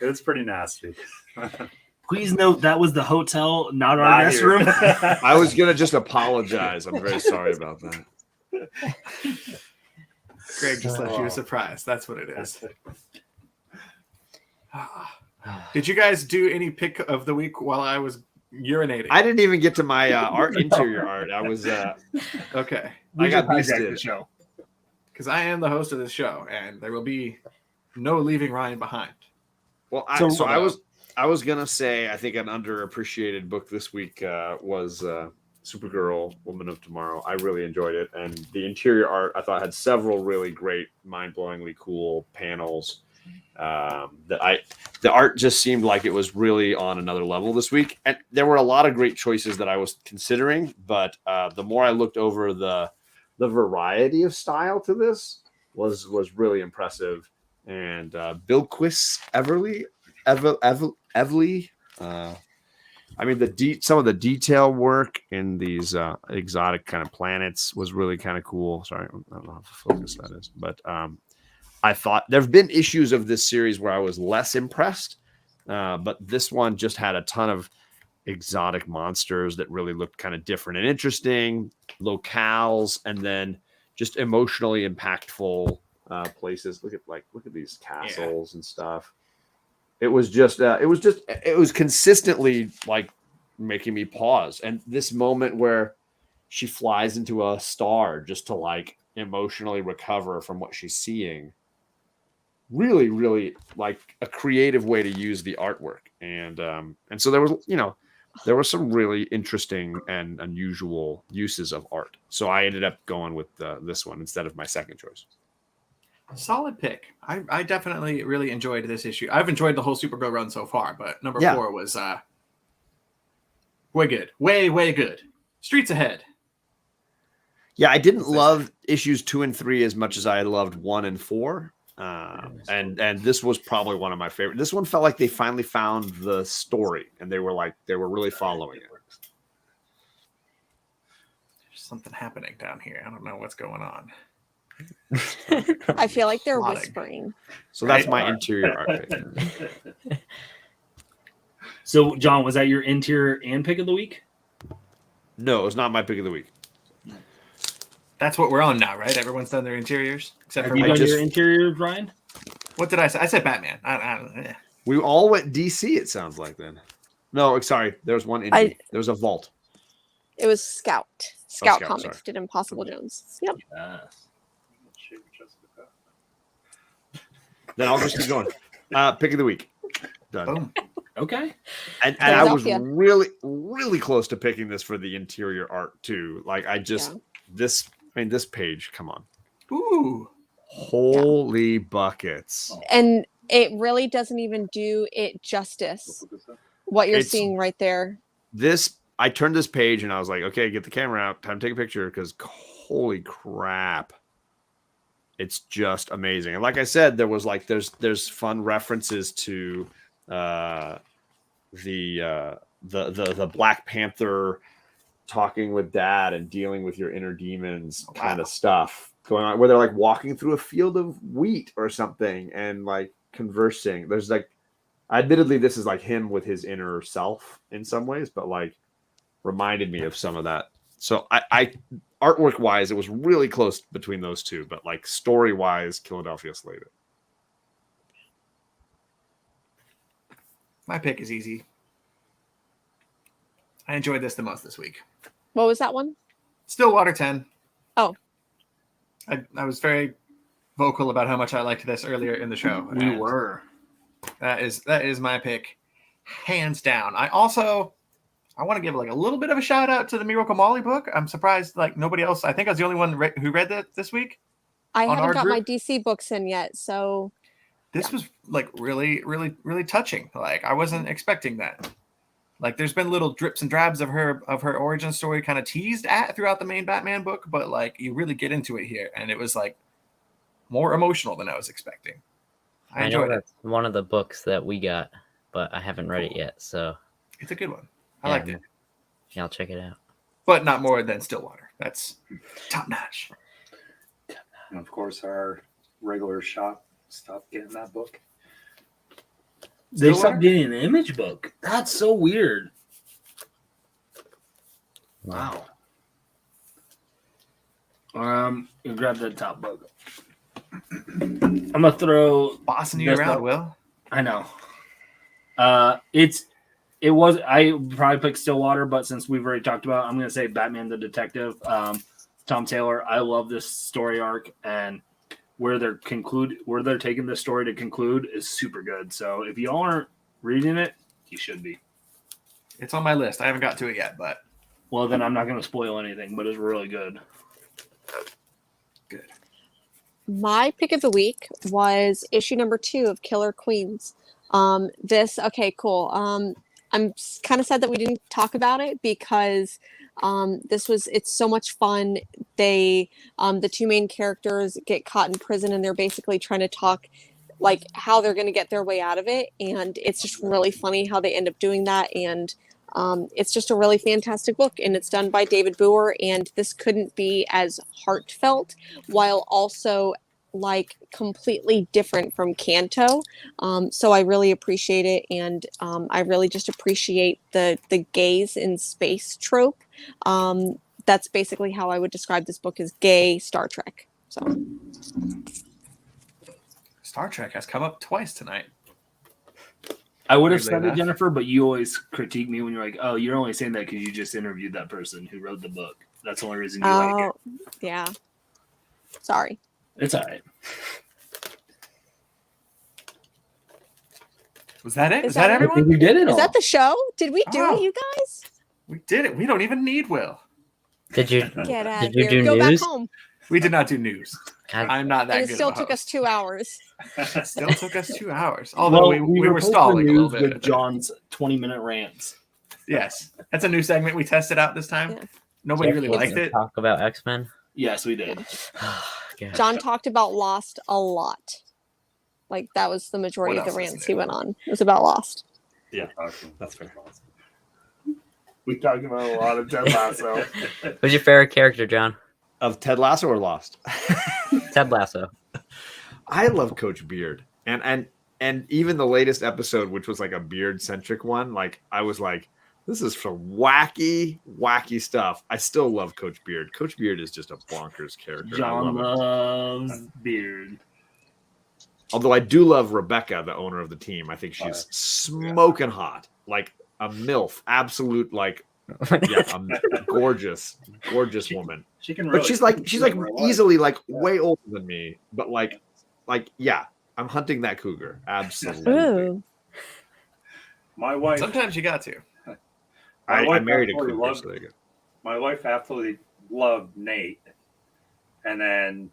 it was pretty nasty. Please note that was the hotel, not our Not guest here. room. I was gonna just apologize. I'm very sorry about that. Greg just left you a surprise. That's what it is. Did you guys do any pick of the week while I was urinating? I didn't even get to my art interior art. I was Okay. We I got just hijacked the beasted. show. Because I am the host of this show, and there will be no leaving Ryan behind. Well, So, so I was I was gonna say I think an underappreciated book this week was Supergirl, Woman of Tomorrow. I really enjoyed it, and the interior art I thought had several really great, mind-blowingly cool panels. The art just seemed like it was really on another level this week, and there were a lot of great choices that I was considering. But the more I looked over the variety of style to this was really impressive. And Bilquis Everly. I mean, some of the detail work in these exotic kind of planets was really kind of cool. Sorry, I don't know how to focus that is, but I thought there have been issues of this series where I was less impressed, but this one just had a ton of exotic monsters that really looked kind of different and interesting, locales, and then just emotionally impactful places. Look at these castles and stuff. It was consistently like making me pause. And this moment where she flies into a star just to like emotionally recover from what she's seeing, really, really like a creative way to use the artwork. And so there was some really interesting and unusual uses of art. So I ended up going with this one instead of my second choice. Solid pick. I definitely really enjoyed this issue. I've enjoyed the whole Supergirl run so far, but number 4 was way good. Way good. Streets Ahead. Yeah, I didn't love issues 2 and 3 as much as I loved 1 and 4. And this was probably one of my favorite. This one felt like they finally found the story, and they were really following it. There's something happening down here. I don't know what's going on. I feel like they're Plotting. whispering. So that's my interior art pick. So, John, was that your interior and pick of the week? No, it was not my pick of the week. That's what we're on now, right? Everyone's done their interiors except for you done your interiors, Ryan? What did I say? I said Batman. We all went DC. It sounds like then. No, sorry. There was one indie. There was a Vault. It was Scout. Scout Comics sorry. did Impossible Jones. Yep. Then I'll just keep going. Pick of the week. Done. Boom. Okay. And I was really, really close to picking this for the interior art too. Like this page, come on. Ooh. Holy buckets. And it really doesn't even do it justice. What you're seeing right there. I turned this page and I was like, okay, get the camera out. Time to take a picture because holy crap. It's just amazing. And like I said, there was there's fun references to the Black Panther talking with dad and dealing with your inner demons kind of stuff going on, where they're like walking through a field of wheat or something and like conversing. There's admittedly this is like him with his inner self in some ways, but like reminded me of some of that. So I artwork wise, it was really close between those two, but like story wise, Philadelphia slayed it. My pick is easy. I enjoyed this the most this week. What was that one? Stillwater 10. Oh. I was very vocal about how much I liked this earlier in the show. We were. That is my pick, hands down. I want to give like a little bit of a shout out to the Miracle Molly book. I'm surprised like nobody else. I think I was the only one who read that this week. I haven't got my DC books in yet, so this was like really, really, really touching. Like I wasn't expecting that. Like there's been little drips and drabs of her origin story kind of teased at throughout the main Batman book, but like you really get into it here, and it was like more emotional than I was expecting. I enjoyed it. One of the books that we got, but I haven't read it yet, so it's a good one. I liked it. Yeah, I'll check it out. But not more than Stillwater. That's top notch. And of course, our regular shop stopped getting that book. They stopped getting an Image book. That's so weird. Wow. You grab the top book. I'm gonna throw bossing you around, Will. I know. I probably picked Stillwater, but since we've already talked about it, I'm gonna say Batman the Detective. Tom Taylor. I love this story arc, and where they're taking this story to conclude is super good. So if y'all aren't reading it, he should be. It's on my list. I haven't got to it yet, but Well, then I'm not going to spoil anything, but it's really good. good. My pick of the week was issue number 2 of Killer Queens. Okay, cool. I'm kind of sad that we didn't talk about it because it's so much fun. The 2 main characters get caught in prison and they're basically trying to talk like how they're going to get their way out of it. And it's just really funny how they end up doing that. And it's just a really fantastic book, and it's done by David Boer. And this couldn't be as heartfelt while also like completely different from Kanto. So I really appreciate it, and I really just appreciate the gays in space trope. That's basically how I would describe this book, as gay Star Trek. So Star Trek has come up twice tonight. I would have Weirdly said it, enough. Jennifer, but you always critique me when you're like, "Oh, you're only saying that because you just interviewed that person who wrote the book. That's the only reason you like it." yeah. Sorry. It's all right. Was that it? Is Is that that it? I think everyone? we did it Is all. that the show? Did we do Oh. it, you guys? We did it. We don't even need Will. Did you? Get out Did of you here. do Go news? back home. We did not do news. God, I'm not that And it good still of a took us host. 2 hours. It still took us 2 hours. Although we were replaced the stalling a little news bit. with John's 20-minute rants. Yes, that's a new segment we tested out this time. Yeah. Nobody really Jeff, liked can we it. Talk about X-Men. Yes, we did. God. John talked about Lost a lot. Like that was the majority What of the else is rants new? he went on. It was about Lost. Yeah, that's fair. We talked about a lot of Ted Lasso. Who's your favorite character, John? Of Ted Lasso or Lost? Ted Lasso. I love Coach Beard, and even the latest episode, which was like a Beard centric one. Like I was like, this is some wacky stuff. I still love Coach Beard. Coach Beard is just a bonkers character. I John love him. loves Beard. Although I do love Rebecca, the owner of the team. I think she's smoking hot, like a MILF, absolute like a gorgeous woman. She can, But she's like really easily like way older than me. But like yeah, I'm hunting that cougar. Absolutely. Ooh. My wife. Sometimes you got to. I married a absolutely cougar. loved- So there you go. My wife absolutely loved Nate, and then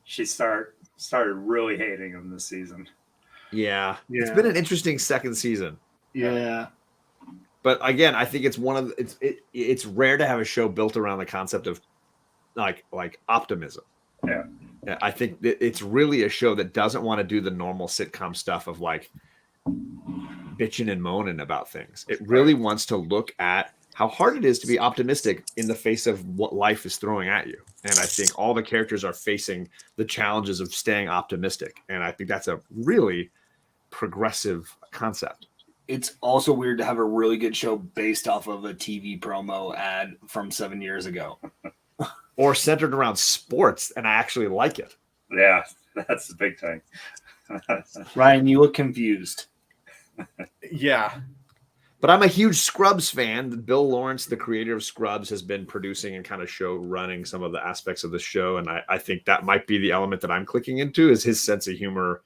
she started really hating him this season. Yeah. It's Yeah. been an interesting second season. Yeah. But again, I think it's one of it's rare to have a show built around the concept of like optimism. Yeah. I think that it's really a show that doesn't want to do the normal sitcom stuff of like bitching and moaning about things. It really wants to look at how hard it is to be optimistic in the face of what life is throwing at you. And I think all the characters are facing the challenges of staying optimistic. And I think that's a really progressive concept. It's also weird to have a really good show based off of a TV promo ad from 7 years ago. Or centered around sports, and I actually like it. Yeah, that's the big thing. Ryan, you look confused. Yeah. But I'm a huge Scrubs fan. Bill Lawrence, the creator of Scrubs, has been producing and kind of show running some of the aspects of the show. And I think that might be the element that I'm clicking into, is his sense of humor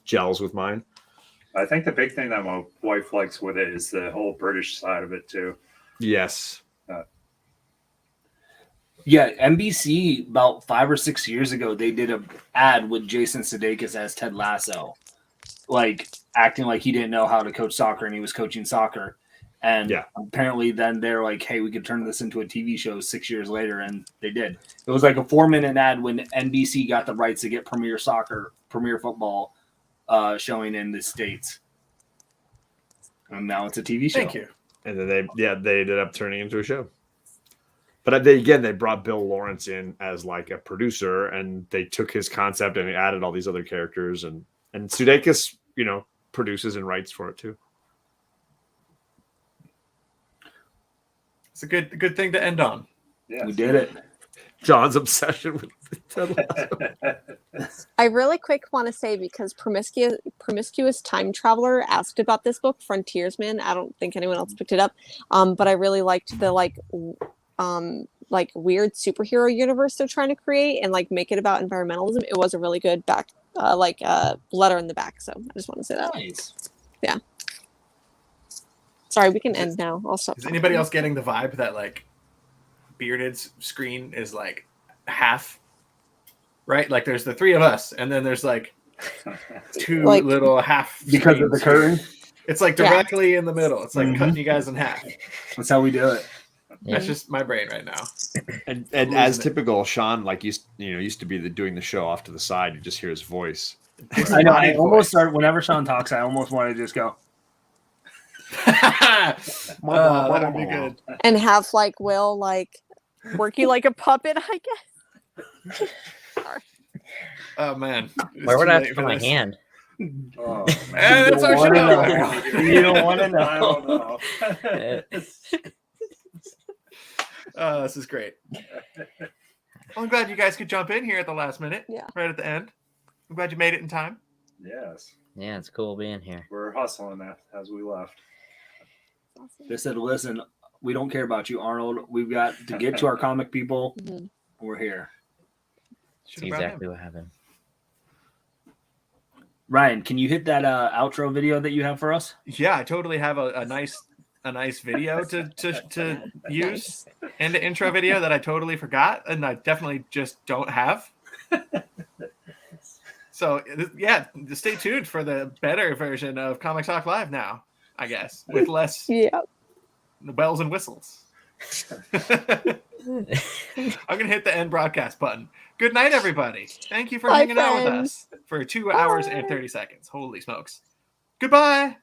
gels with mine. I think the big thing that my wife likes with it is the whole British side of it too. Yes. Yeah, NBC about 5 or 6 years ago, they did an ad with Jason Sudeikis as Ted Lasso, like acting like he didn't know how to coach soccer and he was coaching soccer. And apparently then they're like, hey, we could turn this into a TV show 6 years later. And they did. It was like a 4-minute ad when NBC got the rights to get Premier football showing in the States. And now it's a TV show. Thank you. And then they ended up turning into a show. But they brought Bill Lawrence in as like a producer, and they took his concept and they added all these other characters, and Sudeikis, produces and writes for it too. It's a good thing to end on. Yeah, We did it. John's obsession with Ted Lasso. I really quick want to say, because Promiscuous Time Traveler asked about this book, Frontiersman. I don't think anyone else picked it up. But I really liked the like weird superhero universe they're trying to create and like make it about environmentalism. It was a really good letter in the back. So I just want to say that. Nice. Yeah. Sorry, we can end now. I'll stop. Is anybody talking. else getting the vibe that like Bearded's screen is like half? Right? Like there's the three of us, and then there's like two Like- little half Because of the screens. curtain. It's like Yeah. directly in the middle. It's like Mhm. cutting you guys in half. That's how we do it. That's just my brain right now. And Losing as it. typical, Sean used to be doing the show off to the side. You just hear his voice. I know. I Disembodied almost voice. start whenever Sean talks. I almost want to just go. That would be good. And have like Will like work you like a puppet, I guess. Oh man, It's Where would too I have late to for put my this. hand? Oh, And it's our wanna show. know. You don't want to I don't know. know. This is great. Well, I'm glad you guys could jump in here at the last minute. Yeah. Right at the end. I'm glad you made it in time. Yes, Yeah, it's cool being here. we're hustling that as we left. They said, "Listen, we don't care about you, Arnold. We've got to get to our comic people. Mhm. We're here." That's Should've brought exactly him. what happened. Ryan, can you hit that outro video that you have for us? Yeah, I totally have a nice video to use and the intro video that I totally forgot and I definitely just don't have. So yeah, stay tuned for the better version of Comic Talk Live now, I guess, with less Yeah. bells and whistles. I'm gonna hit the end broadcast button. Good night, everybody. Thank you for Bye, hanging out with friends. us for 2 hours and 30 seconds. Holy smokes. Goodbye.